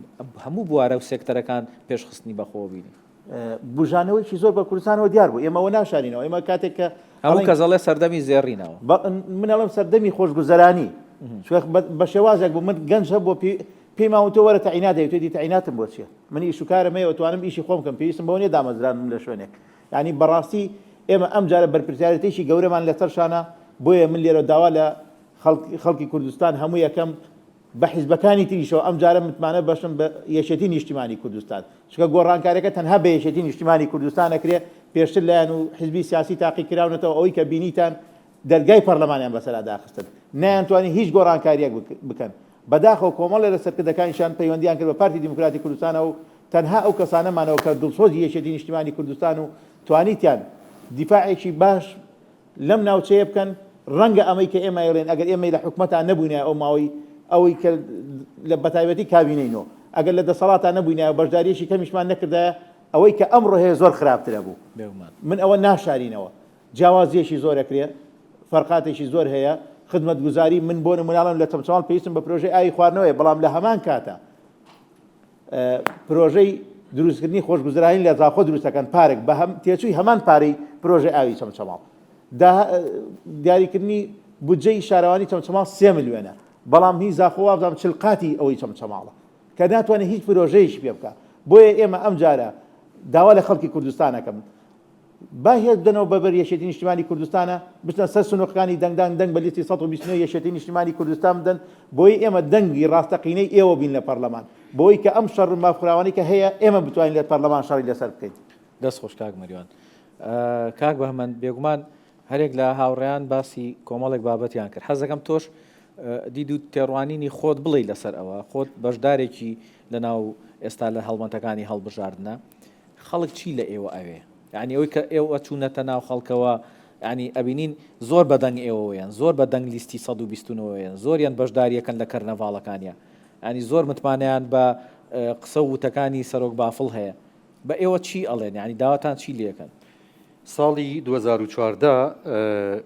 هەموو بوارە و سێکتەرەکان پێشخستنی بەخۆبیین بژانەوەیکی زۆر بە کوردستانەوە دیار بوو ئێمەوە ناشارینەوە ئێمە کاتێک کە هەموو کەزەڵێ سەردەمی زێڕینەوە منەڵم سەردەمی خۆشگوزەرانی بە شێوازێک بوو من گەنج هەبوو پێی ماوەتە وەرە تەعینات دەیت توێتی تەعیناتم بۆ چیە من ئیشوکارەمەیە توانم ئیشی خۆم کەم پێویستم بەو نیە دامەزرانم لە شوێنێک ینی بەڕاستی ئێمە ئەم جارە بەرپرسیارەتێکی گەورەمان لەسەرشانە بۆیە من لێرە داوا لە خەڵکی کوردستان هەموو یەکەم بە حیزبەکانی تریشەوە ئەم جارە متمانە بەشم بە یەکێتی نیشتیمانی کوردستان چکە گۆڕانکارەکە تەنها بە یەکێتی نیشتیمانی کوردستان ئەکرێ پێشتر لایەن و حیزبی سیاسی تاقی کراونەتەوە ئەوەی کە بینیتان دەرگای پەرلەمانیان بەسەرا داخستن نەیانتوانی هیچ گۆڕانکاریەک بکەن بەداخەوە کۆمەڵێ لە سەرکردەکانیشان پەیوەندیان کرد بە پارتی دیموکراتی کوردستانە و تەنها ئەو کەسانەمانەوە کە دڵسۆزی یەکێتی نیشتیمانی کوردستان و توانیتیان دیفاعێکی باش لەم ناوچەیە بکەن ڕەنگە ئەمەی کە ئێمە ئێڵێن ئەگەر ئێمە لە حکومەتان نەبووینە ئەو ماوەی ئەوەی کە لە بەتایبەتی کابینەینەوە ئەگەر لە دەسەڵاتان نەبووینە بەشداریەکی کەمیشمان نەکردایە ئەوەی کە ئەمڕۆ هەیە زۆر خراپترە بوو من ئەوە ناشارینەوە جیاوازیەکی زۆرەکرێ فەرقاتێکی زۆر هەیە خدمەت گوزاری من بۆ نموناڵم لە چەمچەماڵ پێویستم بە پرۆژەی ئاوی خواردنەوەی بەڵام لە هەمان کاتە پرۆژەی دروستکردنی خۆشگوزرانی لە زاخۆ دروستەکەن پارێک بە تێچووی هەمان پارەی پرۆژه ئاوی چەمچەماڵ دیاریکردنی بودجەی شارەوانی چەمچەماڵ 3 ملیۆنە بەڵام هی زاخۆ وابزانم چلقاتی ئەوەی چەمچەماڵە کە ناتوانێت هیچ پرۆژەیەش پێ بکە بۆیە ئێمە ئەم جارە داوا لە خەڵکی کوردستانەکەم با هێز بدەنەوە بەبەر یەکێتی نیشتیمانی کوردستانە بچنە سەر سنووقەکانی دەنگدان دەنگ بە لیستی 129 یەکێتی نیشتیمانی کوردستان بدەن بۆی ئێمە دەنگی ڕاستەقینەی ئێوە بین لە پەرلەمان بۆی کە ئەم شەڕ مافخراوانی کە هەیە ئێمە بتوانین لە پەرلەمان شەڕی لەسەر بکەین. دەست خۆش کاک مەریوان. کاک بەهمەند بێگومان هەرێک لە هاوڕێیان باسی کۆمەڵێک بابەتیان کرد. حەز دەکەم تۆش دید و تێڕوانینی خۆت بڵێ لەسەر ئەوە خۆت بەشدارێکی لە ناو ئێستا لە هەڵبەتەکانی هەڵبژاردنە خەڵک چی لە ئێوە ئەوێ یعنی ئەوەی کە ئێوە چوونەتە ناو خەڵکەوە ینی ئەبینین زۆر بەدەنگ ئێوەیان زۆر بە دەنگ لیستی 129یان زۆریان بەشداریەکەن لە کەرنەڤاڵەکانیان ینی زۆر متمانیان بە قسە وتەکانی سەرۆک بافڵ هەیە بە ئێوە چی ئەڵێن ینی داواتان چی لێکەن؟ ساڵی 2014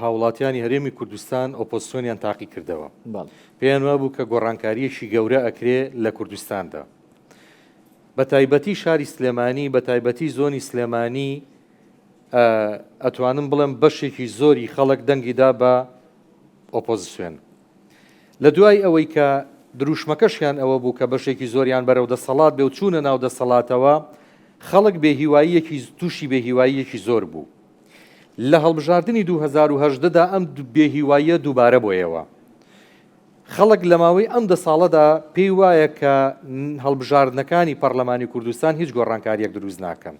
هاوڵاتیانی هەرێمی کوردستان ئۆپۆزیسیۆنیان تاقی کردەوە پێیان وابوو کە گۆڕانکاریەکی گەورە ئەکرێ لە کوردستاندا بە تایبەتی شاری سلێمانی بە تایبەتی زۆنی سلێمانی ئەتوانم بڵێم بەشێکی زۆری خەڵک دەنگیدا بە ئۆپۆزیسیۆن لە دوای ئەوەی کە دروشمەکەشیان ئەوە بوو کە بەشێکی زۆریان بەرەو دەسەڵات بێ و چوونە ناو دەسەڵاتەوە خەڵک بێهیواییەکی تووشی بێهیواییەکی زۆر بوو لە هەڵبژاردننی 2010دا ئەم بێهیواییە دووبارە بۆیەوە خەڵک لە ماوەی ئەم دە ساڵەدا پێی وایە کە هەڵبژاردنەکانی پەرلەمانی کوردستان هیچ گۆڕانکاریەک دروست ناکەن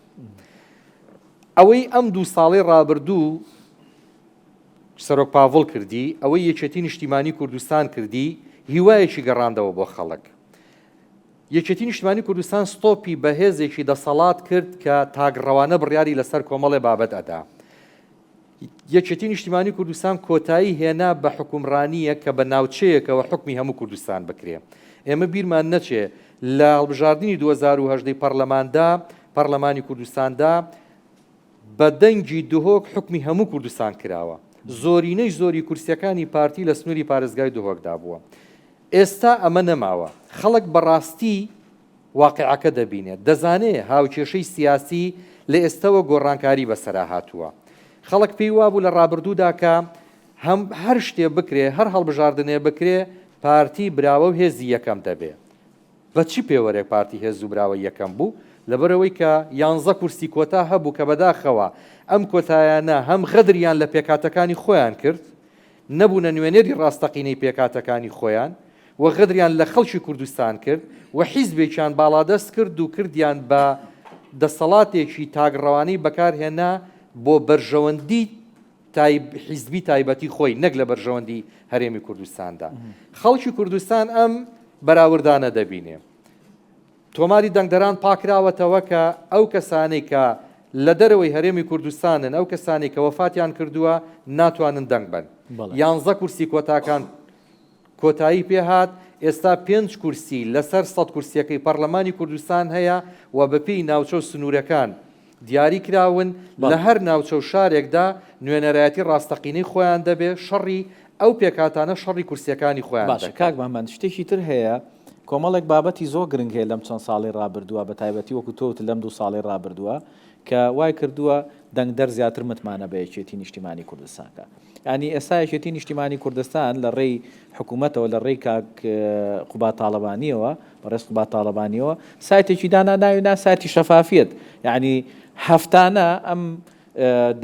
ئەوەی ئەم 2 ساڵی ڕابردوو سەرۆک پاڤڵ کردی ئەوەی یەکێتی نیشتیمانی کوردستان کردی هیوایەکی گەڕاندەوە بۆ خەڵک یەکێتی نیشتیمانی کوردستان ستۆپی بەهێزێکی دەسەڵات کرد کە تاگڕەوانە بڕیاری لەسەر کۆمەڵێ بابەت ئەدا یەکێتی نیشتیمانی کوردستان کۆتایی هێنا بە حکومڕانیە کە بە ناوچەیەکەوە حکمی هەموو کوردستان بکرێ ئێمە بیرمان نەچێ لە هەڵبژاردننی 2010 پەرلەماندا پەرلەمانی کوردستاندا بە دەنگی دهۆک حکمی هەموو کوردستان کراوە زۆرینەی زۆری کورسیەکانی پارتی لە سنووری پارێزگای دهۆکدا بووە ئێستا ئەمە نەماوە خەڵک بەڕاستی واقعەکە دەبینێت دەزانێت هاوکێشەی سیاسی لە ئێستەوە گۆڕانکاری بەسەرا هاتووە خەڵک پێی وابوو لە ڕابردوودا کە هەر شتێ بکرێ هەر هەڵبژاردنێ بکرێ پارتی براوە و هێزی یەکەم دەبێ بە چی پێوەرێک پارتی هێز و براوە یەکەم بوو لەبەرەوەی کە 11 کورسی کۆتا هەبوو کە بەداخەوە ئەم کۆتایانە هەم غەدریان لە پێکاتەکانی خۆیان کرد نەبوونە نوێنەری ڕاستەقینەی پێکاتەکانی خۆیان و غەدریان لە خەڵکی کوردستان کرد و حیزبێکیان باڵادەست کرد و کردیان بە دەسەڵاتێکی تاگڕەوانەی بەکارهێنا بۆ بەرژەوەندی حیزبی تایبەتی خۆی نەک لە بەرژەوەندی هەرێمی کوردستاندا خەڵکی کوردستان ئەم بەراوردانە دەبینێ تۆماری دەنگدەران پاکراوەتەوە کە ئەو کەسانەی کە لە دەرەوەی هەرێمی کوردستانن ئەو کەسانی کە وەفاتیان کردووە ناتوانن دەنگ بن 11 کورسی کۆتاکان کۆتایی پێهات ئێستا 5 کورسی لەسەر 100 کورسیەکەی پەرلەمانی کوردستان هەیە و بەپێی ناوچە و سنوورەکان دیاری کراون لە هەر ناوچە و شارێکدا نوێنەرایەتی ڕاستەقینەی خۆیان دەبێت شەڕی ئەو پێکاتانە شەڕی کورسیەکانی خۆیان باشە کاک بەهمەند شتێکی تر هەیە کۆمەڵێک بابەتی زۆر گرنگ هەیە لەم چەند ساڵی ڕابردووە بە تایبەتی وەکو تۆت لەم 2 ساڵی ڕابردووە کە وای کردووە دەنگدەر زیاتر متمانە بە یەکێتی نیشتیمانی کوردستانکە ینی ئێستا یەکێتی نیشتیمانی کوردستان لە ڕێی حکوومەتەوە لە ڕێی کاک قوبات تاڵەبانیەوە بەڕێز قوبات تاڵەبانیەوە سایتێکی دانا ناوینا سایتی شەفافیت یعنی هەفتانە ئەم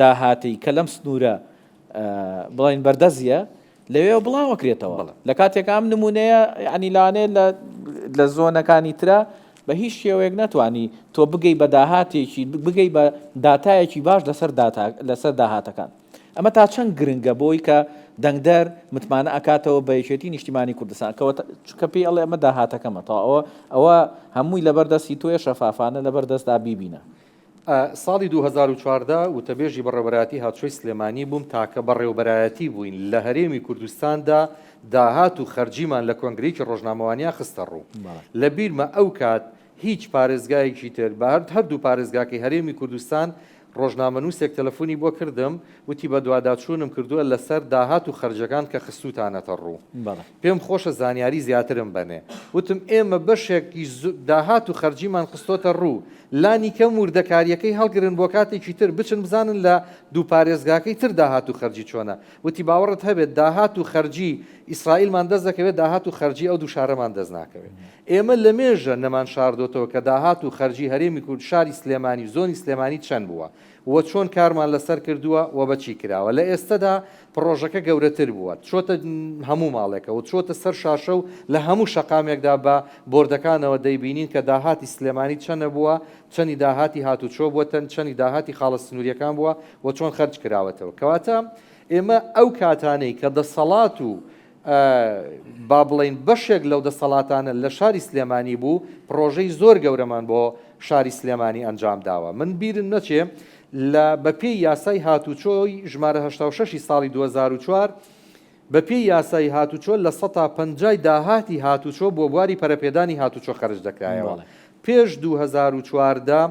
داهاتی کە لەم سنوورە بڵین بەردەزیە لەوێ بڵاوەکرێتەوە لە کاتێک ئەم نمونەیە ینی لاانێ لە زۆنەکانی ترە بە هیچ شێوەیەک ناتوانانی تۆ بگەی بە داهاتێکی بگەی بە داتایەکی باش لەسەر داهاتەکان ئەمە تا چەند گرنگە بۆی کە دەنگدەر متمانە ئەکاتەوە بە یەکێتی نیشتیمانی کوردستان کە پێی ئەڵێ ئەمە داهاتەکەمە تا ئەوە هەمووی لەبەردەستی تۆیە شەفافانە لەبەردەستدا بیبینە ساڵی 2014 وتەبێژی بەڕێوەبەرایەتی هاتوچۆی سلێمانی بووم تاکە بەڕێوەبەرایەتی بووین لە هەرێمی کوردستاندا داهات و خەرجیمان لە کۆنگرێکی ڕۆژنامەوانیا خستە ڕوو لە بیرمە ئەو کات هیچ پارێزگایەکی تر بە هەردوو پارێزگاکەی هەرێمی کوردستان ڕۆژنامەنووسێک تەلەفۆنی بۆ کردم وتی بە دوواداچوونم کردووە لەسەر داهات و خەرجەکان کە خستوتانەتە ڕوو پێم خۆشە زانیاری زیاترم بنێ وتم ئێمە بەشێکی داهات و خەرجیمان خستۆتە ڕوو لانی کەم وردەکاریەکەی هەڵگرن بۆ کاتێکی تر بچن بزانن لە دوو پارێزگاکەی تر داهات و خەرجی چۆنە وتی باوەڕت هەبێت داهات و خەرجی ئیسرائیلمان دەست دەکەوێت داهات و خەرجی ئەو دوو شارەمان دەست ناکەوێت ئێمە لە مێژە نەمان شاردۆتەوە کە داهات و خەرجی هەرێمی کورد شاری سلێمانی زۆنی سلێمانی چەند بووە وە چۆن کارمان لەسەر کردووە و بەچی کراوە لە ئێستادا پرۆژەکە گەورەتر بووە چۆتە هەموو ماڵێکە و چۆتە سەر شاشە و لە هەموو شەقامێکدا بە بۆردەکانەوە دەیبینین کە داهاتی سلێمانی چەنە بووە چەندی داهاتی هاتوچۆ بووە چەندی داهاتی خاڵە سنووریەکان بووە و چۆن خەرج کراوەتەوە کەواتە ئێمە ئەو کاتانەی کە دەسەڵات و با بڵین بەشێک لەو دەسەڵاتانە لە شاری سلێمانی بوو پرۆژەی زۆر گەورەمان بۆ شاری سلێمانی ئەنجام داوە من بیرم نەچێ لە بەپێی یاسای هاتوچۆی ژمارە 86 ساڵی 2004 بەپێی یاسای هاتوچۆ لە 150 داهاتی هاتوچۆ بۆ بواری پەرەپێدانی هاتوچۆ خەرج دەکرایەوە پێش 2014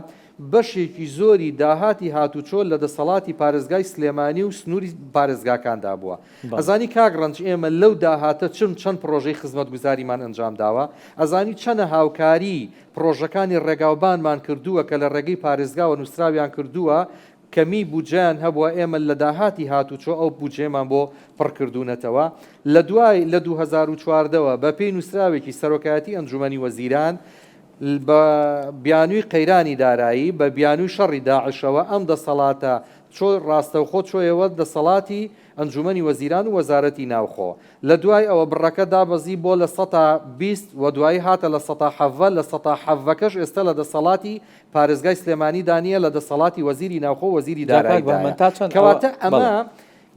بەشێکی زۆری داهاتی هاتوچۆ لە دەسەڵاتی پارێزگای سلێمانی و سنووری پارێزگاکاندا بووە ئەزانی کاگڕنج ئێمە لەو داهاتە چەند پرۆژەی خزمەتگوزاریمان ئەنجام داوە ئەزانی چەنە هاوکاری پرۆژەکانی ڕێگاوبانمان کردووە کە لە ڕێگەی پارێزگاوە نووسراویان کردووە کەمی بودجیان هەبووە ئێمە لە داهاتی هاتوچۆ ئەو بودجێمان بۆ پڕکردوونەتەوە لە دوای لە 2014ەوە بە پێی نووسراوێکی سەرۆکایەتی ئەنجومەنی وەزیران بە بیانووی قەیرانی دارایی بە بیانووی شەڕی داعشەوە ئەم دەسەڵاتە ڕاستەوخۆ چۆیەوە دەسەڵاتی ئەنجومەنی وەزیران و وەزارەتی ناوخۆ لە دوای ئەوە بڕەکە دابەزی بۆ لە 120 و دوایی هاتە لە 170 لە 170کەش ئێستا لە دەسەڵاتی پارێزگای سلێمانی دانیە لە دەسەڵاتی وەزیری ناوخۆ وەزیری دارایی کەواتە ئەمە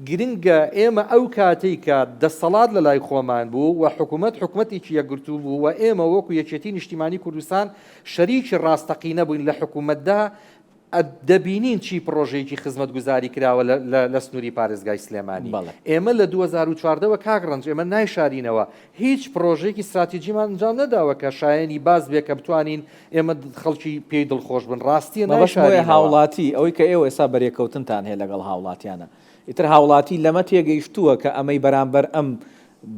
گرنگە ئێمە ئەو کاتێک کە دەسەڵات لە لای خۆمان بوو و حکوومەتێکی یەکگرتوو بوو و ئێمە وەکو یەکێتی نیشتیمانی کوردستان شەریکی ڕاستەقینە بووین لە حکوومەتدا دەبینین چی پرۆژەیەکی خزمەتگوزاری کراوە لە سنووری پارێزگای سلێمانی ئێمە لە 2014ەوە کاگڕنج ئێمە نایشارینەوە هیچ پرۆژێکی استراتیجیمان ئەنجام نەداوە کە شایەنی باز بێ کە بتوانین ئێمە خەڵکی پێی دڵخۆش بن ڕاستیە نایشارینەوە هاوڵاتی ئەوەی کە ئێوە ئێستا بەرێکەوتنتان هەیە لەگەڵ هاوڵاتیانە ئیتر هاوڵاتی لەمە تێگەیشتووە کە ئەمەی بەرامبەر ئەم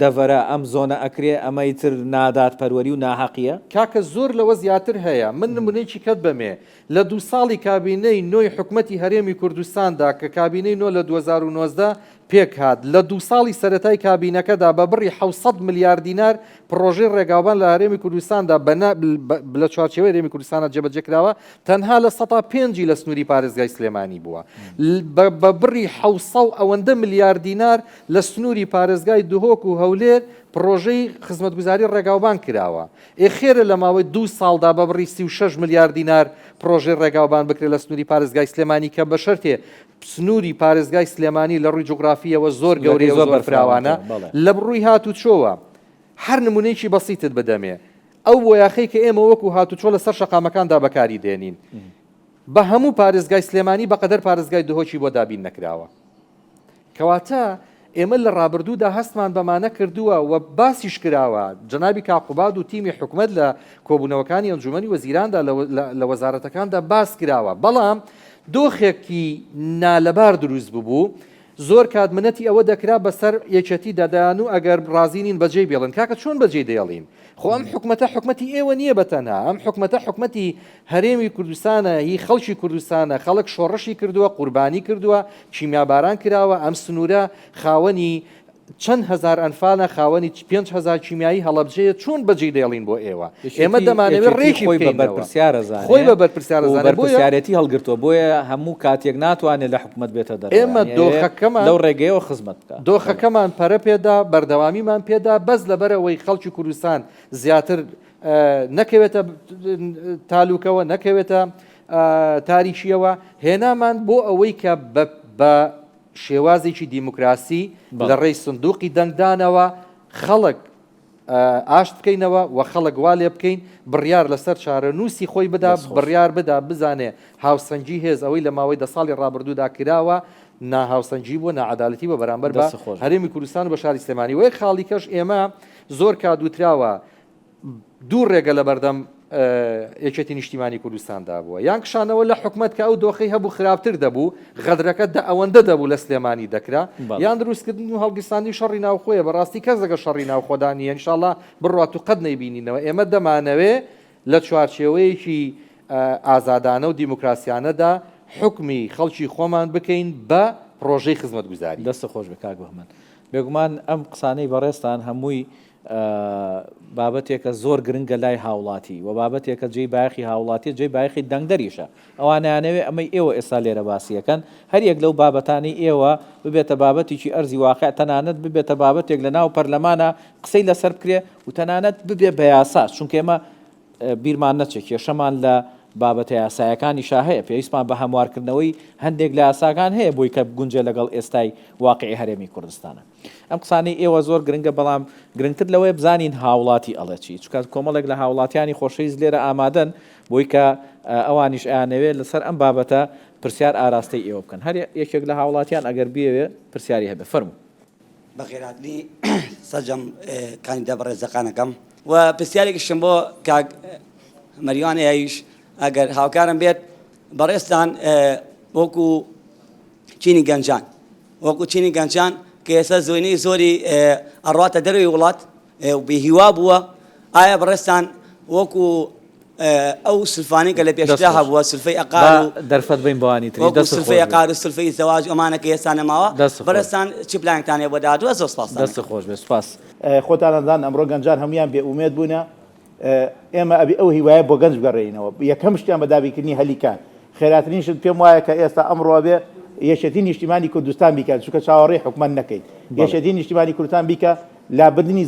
دەڤەرە ئەم زۆنە ئەکرێ ئەمەی تر نادات پەروەری و ناحەقیە کاکە زۆر لەوە زیاتر هەیە من نمونەیەکی کەت بەمێ لە 2 ساڵی کابینەی نۆی حکومەتی هەرێمی کوردستاندا کە کابینەی نۆ لە 2019 پێک هات لە 2 ساڵی سەرەتای کابینەکەدا بە بڕی 700 میلیارد دینار پرۆژەی ڕێگاوبان لە هەرێمی کوردستاندا لە چوارچێوەی هەرێمی کوردستانە جێبەجێکراوە تەنها لە 105 لە سنووری پارێزگای سلێمانی بووە بە بڕی 700 ئەوەندە میلیارد دینار لە سنووری پارێزگای دهۆک و هەولێر پرۆژەی خزمەتگوزاری ڕێگاوبان کراوە خێرە لە ماوەی 2 ساڵدا بە بڕی 36 میلیارد دینار پرۆژەی ڕێگاوبان بکرێت لە سنووری پارێزگای سلێمانی کە بە شەرتێ سنووری پارێزگای سلێمانی لە ڕووی جوگرافیەوە زۆر گەورەی زۆر بەرفراوانە لە بڕووی هاتوچۆوە هەر نمونەیەکی بەسیتت بدەمێ ئەو بۆیاخەی کە ئێمە وەکو هاتوچۆ لەسەر شەقامەکاندا بەکاری دێنین بە هەموو پارێزگای سلێمانی بەقەدەر پارێزگای دهۆکی بۆ دابین نەکراوە کەواتە ئێمە لە ڕابردوودا هەستمان بەمانە کردووە و باسیش کراوە جەنابی کاقوباد و تیمی حکومەت لە کۆبوونەوەکانی ئەنجومەنی وەزیراندا لە وەزارەتەکاندا باس کراوە بەڵام دۆخێکی نالەبار دروست ببوو زۆر کاتمنەتی ئەوە دەکرا بەسەر یەکەتی دەدایان و ئەگەر ڕازینین بەجێ بێڵن کاکە چۆن بەجێ دێڵین خۆ ئەم حکومەتە حکومەتی ئێوە نییە بەتەنها ئەم حکومەتە حکومەتی هەرێمی کوردستانە هی خەڵکی کوردستانە خەڵک شۆڕشی کردووە قوربانی کردووە چیمیاباران کراوە ئەم سنوورە خاوەنی چەند هزار ئەنفالە خاوەنی 5,000 چیمیایی هەڵەبجەیە چۆن بەجێ دێڵین بۆ ئێوە ئێمە دەمانەوێت ڕێکی خۆی بە بەرپرسیارەتی هەڵگرتووە بۆیە هەموو کاتێک ناتوانێت لە حکومت بێتە دەر ئێمە دۆخەکەمان لەو ڕێگەیەوە خزمەت بکە دۆخەکەمان پەرە پێدا بەردەوامیمان پێدا بەس لەبەرەوەی خەڵکی کوردستان زیاتر نەکەوێتە تالوکەوە نەکەوێتە تاریشیەوە هێنامان بۆ ئەوەی کە بە شێوازێکی دیموکراسی لە ڕێی سندوقی دەنگدانەوە خەڵک ئاشت بکەینەوە و خەڵک وا لێ بکەین بڕیار لەسەر چارە نووسی خۆی بدا بڕیار بدا بزانێ هاوسەنگی هێز ئەوەی لە ماوەی 10 ساڵی ڕابردوودا کراوە ناهاوسەنگی بووە نەعەدالەتی بە بەرامبەر بە هەرێمی کوردستان و بە شاری سلێمانی وەی خاڵی کەش ئێمە زۆر کات دووتراوە دوو ڕێگە لە بەردەم یەکێتی نیشتیمانی کوردستاندا بووە یان کشانەوە لە حکومت کە ئەو دۆخی هەبوو خراپتر دەبوو غەدرەکە ئەوەندە دەبوو لە سلێمانی دەکرا یان دروستکردن و هەڵگیرسانی شەڕی ناوخۆیە بەڕاستی کەس دەگە شەڕی ناوخۆدانیە ئینشاڵڵا بڕات و قەت نەیبینینەوە ئێمە دەمانەوێ لە چوارچێوەیەکی ئازادانە و دیموکراسیانەدا حکمی خەڵکی خۆمان بکەین بە پرۆژەی خزمەتگوزاری. دەستە خۆش بە کاک بەهمەن بێگومان ئەم قسانەی بەڕێستان هەمووی بابەتێکە زۆر گرنگە لای هاوڵاتی و بابەتێکە جێی باخی هاوڵاتی جێی باخی دەنگدەریشە ئەوانیانەوێ ئەمەی ئێوە ئێستا لێرە باسیەکەن هەر یەک لەو بابەتانی ئێوە ببێتە بابەتێکی ئەرزی واقع تەنانەت ببێتە بابەتێک لە ناو پەرلەمانە قسەی لەسەر بکرێ و تەنانەت ببێ بە یاساس چونکە ئێمە بیرمان نەچێت کێشەمان لە بابەتە یاسایەکانی هەیە پێویستمان بە هەموارکردنەوەی هەندێک لە یاساکان هەیە بۆی کە گونجێ لەگەڵ ئێستای واقعی هەرێمی کوردستانە. ئەم قسانەی ئێوە زۆر گرنگە بەڵام گرنگتر لەوەی بزانین هاوڵاتی ئەڵەچی چکە کۆمەڵێک لە هاوڵاتیانی خۆشەویست لێرە ئامادەن بۆی کە ئەوانیش ئەیانەوێت لەسەر ئەم بابەتە پرسیار ئاراستەی ئێوە بکەن هەر یەکێک لە هاوڵاتیان ئەگەر بیەوێ پرسیاری هەبێ فەرموو. بەخێرهاتنی سەرجەم کاندیدا بەڕێزەکانەکەم و پرسیارێکیشم بۆ کاک مەریوان هەیەیش ئەگەر هاوکارم بێت بەڕێستان وەکو چینی گەنجان کە ئێستا زۆری ئەڕاتە دەروی وڵات و بێهیوا بووە ئایا بەڕێستان وەکو ئەو سلفانی کە لە پێشدا هەبووە سلفەی ئەقار و دەرفەت بین بۆانی وەکو سلفەی ئەقار و سلفەی زەواج ئەمانە کە ئێستا نەماوە بەڕێستان چی پلانتانێ بۆ داهاتووە زۆر سپاس. دەست خۆش بێ سپاس. خۆتانەدان ئەمڕۆ گەنجان هەمویان بێ ئومێد بوونە ئێمە ئەبی ئەو هیوایە بۆ گەنج بگەڕێینەوە یەکەم شتیان بە دابیکردنی هەلیکان خێراترینشت پێم وایە کە ئێستا ئەمڕۆ بێ یەشێتی نیشتیمانی کوردستان بیکات چونکە چاوەڕێی حکومەت نەکەیت یەشێتی نیشتیمانی کوردستان بیکە لابردنی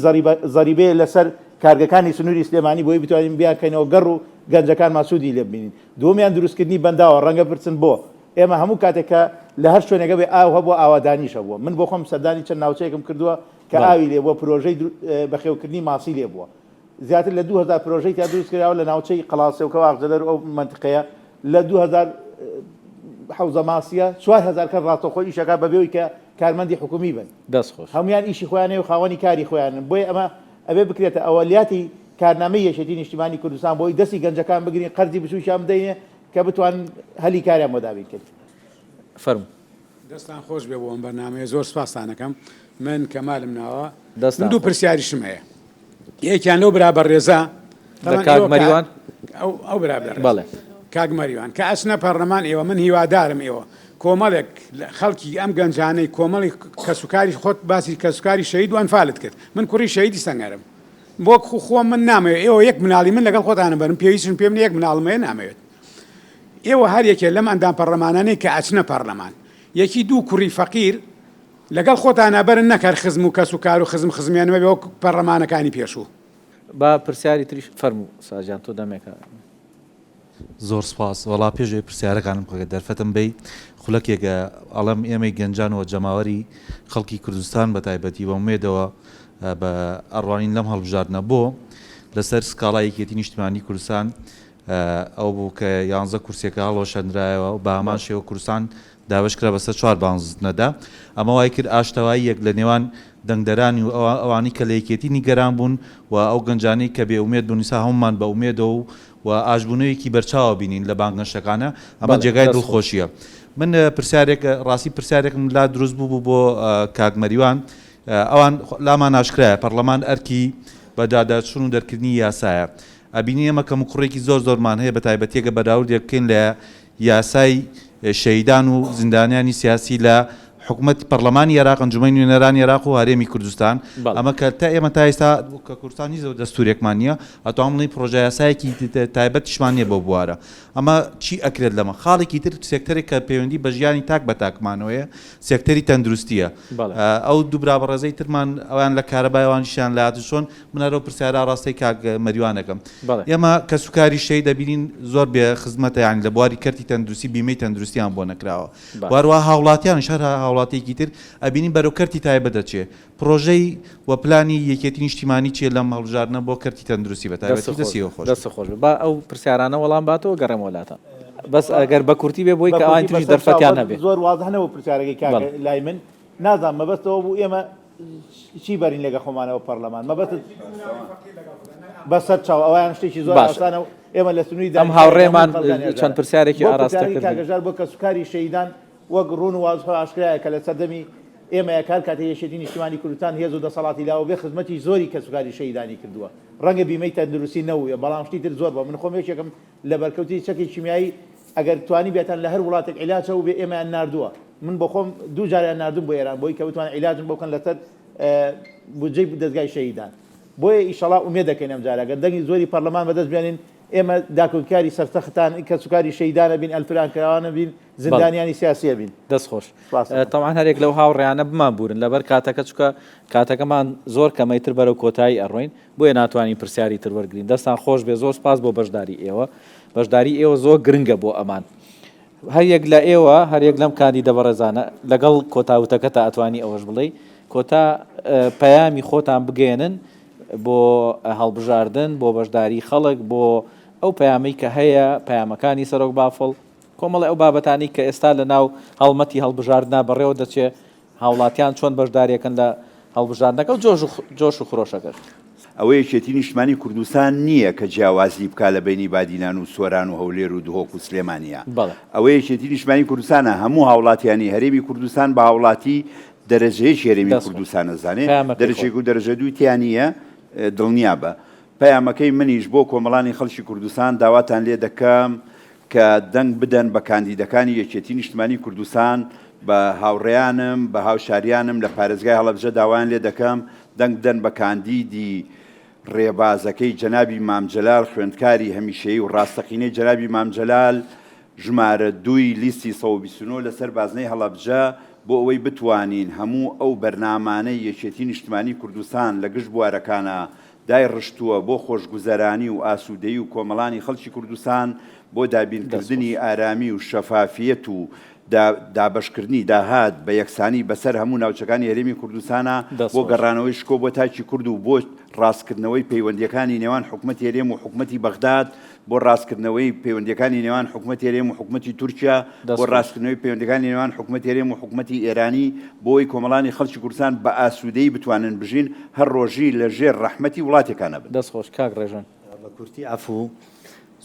زەریبەیە لەسەر کارگەکانی سنووری سلێمانی بۆی بتوانین بیانکەینەوە گەڕ و گەنجەکان ماسوودی لێ ببینین دووەمیان دروستکردنی بەنداوە ڕەنگە برچن بۆ ئێمە هەموو کاتێکە لە هەر شوێنێکە بێ ئاو هەبووە ئاوادانیشە بووە من بۆ خۆم سەردانی چەند ناوچەیەکم کردووە کە ئاوی لێ بووە پرۆژەی بەخێوکردنی ماسی لێ بووە زیاتر لە 2000 پرۆژەی تا دروست کراوە لە ناوچەی قەڵاسێ و کەواغجەدەر ئەو منطقەیە لە 2000 حوزە ماسیە 4000 کەس ڕاستەوخۆ ئیشەکە بەبێەوەی کە کارمەندی حکومی بن دەست خۆش هەمویان ئیشی خۆیانێ و خاوەنی کاری خۆیانن بۆی ئەمە ئەبێ بکرێتە ئەوەلیاتی کارنامەی یەشێتی نیشتیمانی کوردستان بۆی دەستی گەنجەکان بگرین قەرزی بچووشیان بدەینێ کە بتوانن هەلی کاریان بۆ دابین کرد. فەرموو. دەستان خۆش بێ بۆ ئەم بەرنامەیە زۆر سوپاسانەکەم من کەمالم ناوە من دوو پرسیاریشم هەیە یەکیان لەو برا بەڕێزە کاک مەریوان ئەو برابر بەڵێ کاک مەریوان کە ئەچنە پەرلەمان ئێوە من هیوادارم ئێوە کۆمەڵێک خەڵکی ئەم گەنجانەی کۆمەڵی کەسوکاری خۆت باسی کەسوکاری شەهید و ئەنفالت کرد من کوڕی شەهیدی سەنگەرم بۆ خۆم من نامەوێت ئێوە یەک مناڵی من لەگەڵ خۆتانە بەرم پێویستن پێم یەک مناڵمەیە نامەوێت ئێوە هەر یەکێ لەم ئەندام پەرلەمانانەی کە ئەچنە پەرلەمان یەکی دوو کوڕی فەقیر لەگەڵ خۆتانە بەرن نەکەر خزم و کەسوکار و خزمیانەوە بێ وەک پەرلەمانەکانی پێشوو. با پرسیاری تریش فەرموو ساجان تۆ دەمێکە. زۆر سپاس وەڵا پێشێ پرسیارەکانم بکە دەرفەتم بێ خولەکێکە ئەڵەم ئێمەی گەنجانەوە جەماوەری خەڵکی کوردستان بە تایبەتی بە ومێدەوە بە ئەڕوانین لەم هەڵبژاردنە بۆ لەسەر سکاڵای یەکێتی نیشتیمانی کوردستان ئەو بوو کە 11 کورسێکە هەڵۆشەندرایەوە و بە هەمان شێوە کوردستان داوەشکرا بەسەر 4 بانزنەدا ئەمە وای کرد ئاشتەوایی یەک لە نێوان دەنگدەرانی و ئەوانی کە لە یەکێتی نیگەران بوون و ئەو گەنجانەی کە بێ ئومێد بوون نیسا هەمومان بە ئومێدەوە و ئاژبوونەوەیکی بەرچاوە بینین لە بانگەشەکانە ئەمە جێگای دڵخۆشیە. من پرسیارێک ڕاستی پرسیارێکم لا دروست بوو بۆ کاک مەریوان ئەوان لامان ناشکرایە پەرلەمان ئەرکی بە داداچوون و دەرکردنی یاسایە ئەبینی ئێمە کەم کوڕێکی زۆرمان هەیە بە تایبەتیەکە بەراوردێک بکەین لە یاسای شەهیدان و زیندانیانی سیاسی لە حکوومەت پەرلەمانی عێراق ئەنجومەی نوێنەرانی عێراق و هەرێمی کوردستان ئەمە کە تا ئێمە تا ئێستا کە کوردستانی زەو دەستورێکمان نییە ئەتوانڵی پرۆژە یاسایەکی تایبەتیشمان نیە بۆ بوارە ئەمە چی ئەکرێت لەمە خاڵێکی تر سێکتەرێک کە پەیوەندی بە ژیانی تاک بە تاکمانەوەیە سێکتەری تەندروستیە ئەو دوو برابەڕێزەی ترمان ئەویان لە کارەبایوانیشیان لە هاتوچۆن منەرەوە پرسیارە ڕاستی کاک مەریوانەکەم ئێمە کە سوکاری شەی دەبینین زۆر بێ خزمەتە یانی لە بواری کەرتی تەندروستی بیمەی تەندروستیان بۆ نەکراوە واروها هاوڵاتیان شەر وڵاتێکی تر ئەبینین بەرەو کەرتی تایبەت دەچێ پرۆژەی و پلانی یەکێتی نیشتیمانی چیە لەم هەڵبژاردنە بۆ کەرتی تەندروستی بە تایبەتی دەستیەوە خۆش دەست خۆش با ئەو پرسیارانە وەڵام باتەوە گەڕێم وڵاتە بەس ئەگەر بە کورتی بێ بۆی کە ئەوان تریش دەرفەتیان هەبێ زۆر وازە هەنەوە پرسیارەکەی کاک لای من نازانم مەبەستەوە بوو ئێمە چی بەرین لەگە خۆمانەوە پەرلەمان مەبەست بەسەر چاو ئەویان شتێکی زۆر ئاسانە و ئێمە لە سنووری ئەم هاوڕێمان چەند پرسیارێکی ئاراستە کاگەژار بۆ کەسوکاری شەیدان وەک ڕوون و واز ئاشکرایە کە لە سەردەمی ئێمە یەکار کاتی یەکێتی نیشتیمانی کوردستان هێز و دەسەڵاتی لاوە بێ خزمەتی زۆری کەسوکاری شەیدانی کردووە ڕەنگە بیمەی تەندروستی نەبووە بەڵام شتی تر زۆر بە من خۆم یەکێکم لە بەرکەوتی چەکی کیمیایی ئەگەر توانی بێتان لە هەر وڵاتێک عیلاجەوە بێ ئێمەیان ناردووە من بۆ خۆم دوو جاریان ناردوم بۆ ئێران بۆی کە بتوان عیلاجم بۆکەن لەسەر بودجەی دەستگای شەیدان بۆیە ئیشەڵا ئومێد دەکەین ئەم جارە ئەگەر دەنگی زۆری پەرلەمان بەدەست بێنین ئێمە داکۆکاری سەرسەختان کەسوکاری شەیدانە بین ئەلفرانکراوانە بین زندانیانی سیاسیە بین دەستخۆش تەواان هەرێک لەو هاوڕێیانە بمان بورن لەبەر کاتەکە چکە کاتەکەمان زۆر کەمەیتر بەرەو کۆتایی ئەڕۆین بۆیە ناتوانین پرسیاری تر وەرگین دەستان خۆش بێ زۆر سپاس بۆ بەشداری ئێوە بەشداری ئێوە زۆر گرنگە بۆ ئەمان هەریەک لە ئێوە هەریەک لەم کاندیدە بەڕێزانە لەگەڵ کۆتاوتەکە تا ئەتوانی ئەوەش بڵێ کۆتا پەیامی خۆتان بگەێنن بۆ هەڵبژاردن بۆ بەشداری خەڵک بۆ ئەو پەیامەی کە هەیە پەیامەکانی سەرۆک بافڵ کۆمەڵی ئەو بابەتانی کە ئێستا لە ناو هەڵمەتی هەڵبژاردنا بەڕێوە دەچێت هاوڵاتیان چۆن بەشداریەکەن لە هەڵبژاردنەکە و جۆش و خۆشەکەن ئەوە یەکێتی نیشتمانی کوردستان نییە کە جیاوازی بکە لە بینی بادینان و سۆران و هەولێر و دهۆک و سلێمانیە ئەوە یەکێتی نیشتمانی کوردستانە هەموو هاوڵاتیانی هەرێمی کوردستان بە هاوڵاتی دەرەجەیە شێرەمی کوردستان نەزانێ دەرەجێک و دەرەجە دووی تیانە دڵنیا بە پەیامەکەی منیش بۆ کۆمەڵانی خەڵکی کوردستان داواتان لێ دەکەم کە دەنگ بدەن بە کاندیدەکانی یەکێتی نیشتمانی کوردستان بە هاوڕێیانم بە هاوشاریانم لە پارێزگای هەڵەبجە داوایان لێ دەکەم دەنگ بدەن بە کاندیدی ڕێبازەکەی جەنابی مامجەلال خوێندکاری هەمیشەیی و ڕاستەقینەی جەنابی مامجەلال ژمارە 2 لیستی 129 لەسەر بازنەی هەڵەبجە بۆ ئەوەی بتوانین هەموو ئەو بەرنامانەی یەکێتی نیشتمانی کوردستان لە گشت بوارەکانە دای ڕشتووە بۆ خۆشگوزەرانی و ئاسوودەیی و کۆمەڵانی خەڵکی کوردستان بۆ دابینکردنی ئارامی و شەفافیەت و دابەشکردنی داهات بە یەکسانی بەسەر هەموو ناوچەکانی هەرێمی کوردستانە بۆ گەڕانەوەی شکۆ بۆ تاکی کورد و بۆ ڕاستکردنەوەی پەیوەندیەکانی نێوان حکوومەتی هەرێم و حکوومەتی بەغداد بۆ ڕاستکردنەوەی پەیوەندیەکانی نێوان حکوومەتی هەرێم و حکوومەتی تورکیا بۆ ڕاستکردنەوەی پەیوەندیەکانی نێوان حکوومەتی هەرێم و حکوومەتی ئێرانی بۆی کۆمەڵانی خەڵکی کوردستان بە ئاسوودەیی بتوانن بژین هەر ڕۆژی لە ژێر ڕەحمەتی وڵاتێکانە بن. دەستخۆش کاک ڕێژان بە کورتی ئەفوو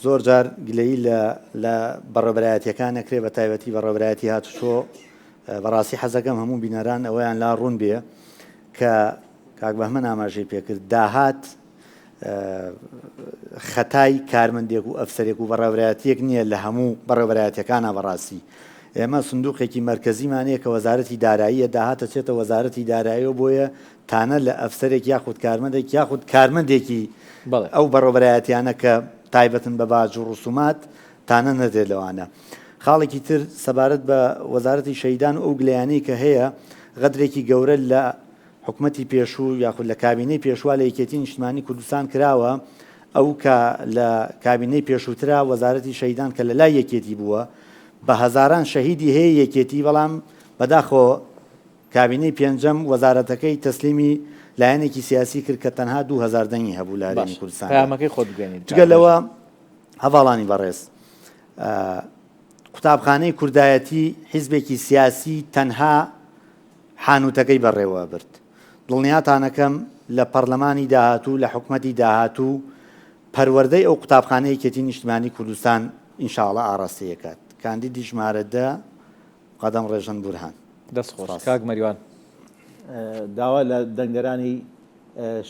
زۆر جار گلەیی لە بەڕێبەرایەتیەکان نەکرێ بە تایبەتی بەڕێبەرایەتی هاتوچۆ بەڕاستی حەزەکەم هەموو بینەران ئەوەیان لا ڕوون بێ کە کاک بەهمەن ئاماژەی پێکرد داهات خەتای کارمەندێک و ئەفسەرێک و بەڕێبەرایەتیەک نییە لە هەموو بەڕێبەرایەتیەکانە بەڕاستی ئێمە سندوقێکی مەرکەزیمانەیە کە وەزارەتی داراییە داهاتە چێتە وەزارەتی داراییەوە بۆیە تانە لە ئەفسەرێک یاخود کارمەندێک یاخود کارمەندێکی ئەو بەڕێبەرایەتیانە کە تایبەتن بە باج و ڕسومات تانە نەدێت لەوانە خاڵێکی تر سەبارەت بە وەزارەتی شەیدان و ئەو گلەیانەی کە هەیە غەدرێکی گەورە لە حکوومەتی پێشوو یاخود لە کابینەی پێشوا لە یەکێتی نیشتمانی کوردستان کراوە ئەو کە لە کابینەی پێشووترا وەزارەتی شەیدان کە لە لای یەکێتی بووە بە هەزاران شەهیدی هەیە یەکێتی بەڵام بەداخۆ کابینەی پێنجەم وەزارەتەکەی تەسلیمی لایەنێکی سیاسی کرد کە تەنها 2000 دەنگی هەبوو لە هەرێمی کوردستان پەیامەکەی خۆت بگەێنیت جگەلەوە هەواڵانی بەڕێز قوتابخانەی کوردایەتی حیزبێکی سیاسی تەنها حانوتەکەی بەڕێوە برد دڵنیاتانەکەم لە پەرلەمانی داهاتوو لە حکوومەتی داهاتوو پەروەردەی ئەو قوتابخانەی یەکێتی نیشتمانی کوردستان ئینشاءڵڵا ئاڕاستەیەکات کاندیدی ژمارە 10 قەدەم ڕێژەن بورهان. دەستخۆش کاک مەریوان داوا لە دەنگدەرانی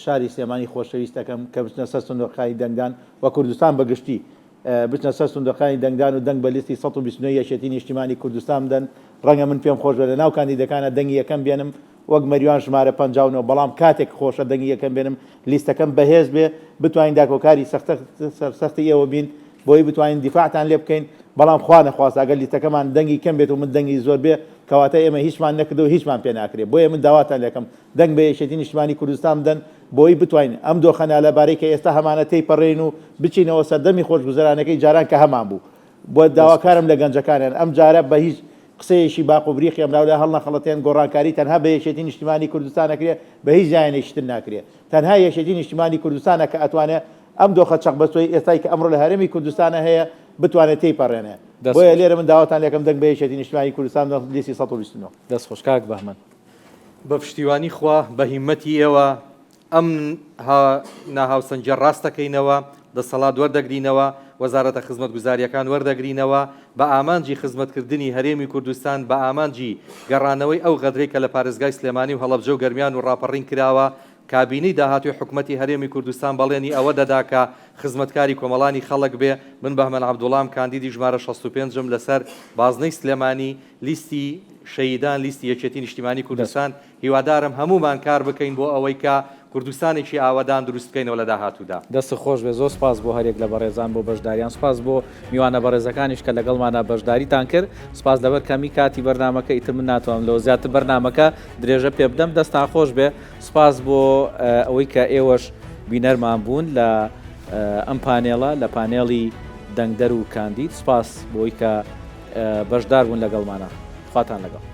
شاری سلێمانی خۆشەویستەکەم کە بچنە سەر سندوقەکانی دەنگدان و کوردستان بەگشتی بچنە سەر سندوقەکانی دەنگدان و دەنگ بە لیستی 129 یەکێتی نیشتیمانی کوردستان بدەن ڕەنگە من پێم خۆش بێت لە ناو کاندیدەکانە دەنگی یەکەم بێنم وەک مەریوان ژمارە 59 بەڵام کاتێک خۆشە دەنگی یەکەم بێنم لیستەکەم بەهێز بێ بتوانین داکۆکاری سەختی ئێوە بین بۆی بتوانین دیفاعتان لێ بکەین بەڵام خوا نەخواست ئەگەر لیستەکەمان دەنگی کەم بێت و من دەنگی زۆر بێ کەواتە ئێمە هیچمان نەکردو و هیچمان پێ ناکرێت بۆیە من داواتان لەکەم دەنگ بە یەکێتی نیشتیمانی کوردستان بدەن بۆی بتوانین ئەم دۆخەنە لەبارەی کە ئێستا هەمانە تێیپەڕێن و بچینەوە سەردەمی خۆشگوزەرانەکەی جاران کە هەمان بوو بۆ داواکارم لە گەنجەکانیان ئەم جارە بە هیچ قسەیەکی باق و بریخی ئەم ناولە هەڵ نەخەڵەتیان گۆڕانکاری تەنها بە یەکێتی نیشتیمانی کوردستان نەکرێت بە هیچ جایانێکتر ناکرێت تەنها یەکێتی نیشتیمانی کوردستانە کە ئەتوانێت ئەم دۆخە چەق بەستۆی ئێستای کە ئەمڕۆ لە هەرێمی کوردستانە هەیە بتوانێت تێیپەڕێنێ بۆیە لێرە من داواتان لەکەم دەنگ بە یەکێتی نیشتیمانی کوردستان لیستی 129. دەستخۆش کاک بەهمەن بە پشتیوانی خوا بە هیمەتی ئێوە ئەم ناهاوسەنجە ڕاستەکەینەوە دەسەڵات وەردەگرینەوە وەزارەتە خزمەتگوزاریەکان وەردەگرینەوە بە ئامانجی خزمەتکردنی هەرێمی کوردستان بە ئامانجی گەڕانەوەی ئەو غەدرەی کە لە پارێزگای سلێمانی و هەڵەبجە و گەرمیان و ڕاپەڕین کراوە کابینەی داهاتوی حکوومەتی هەرێمی کوردستان بەڵێنی ئەوە دەدا کە خزمەتکاری کۆمەڵانی خەڵک بێ من بەهمەن عەبدوڵام کاندیدی ژمارە 65م لەسەر بازنەی سلێمانی لیستی شەیدان لیستی یەکێتی نیشتیمانی کوردستان هیوادارم هەمومان کار بکەین بۆ ئەوەی کە کوردستانێکی ئاوادان دروستکەینەوە لە داهاتوودا. دەست خۆش بێ زۆر سپاس بۆ هەرێک لە بەڕێزان بۆ بەشداریان سپاس بۆ میوانە بەڕێزەکانیش کە لەگەڵمانە بەشداریتان کرد سپاس لەبەر کەمی کاتی بەرنامەکە ئیتر من ناتوانم لەوە زیاتر بەرنامەکە درێژە پێ بدەم دەستان خۆش بێ سپاس بۆ ئەوەی کە ئێوەش بینەرمان بوون لە ئەم پانێڵە لە پانێڵی دەنگدەر و کاندید سپاس بۆی کە بەشدار بوون لەگەڵمانە خواتان لەگەڵ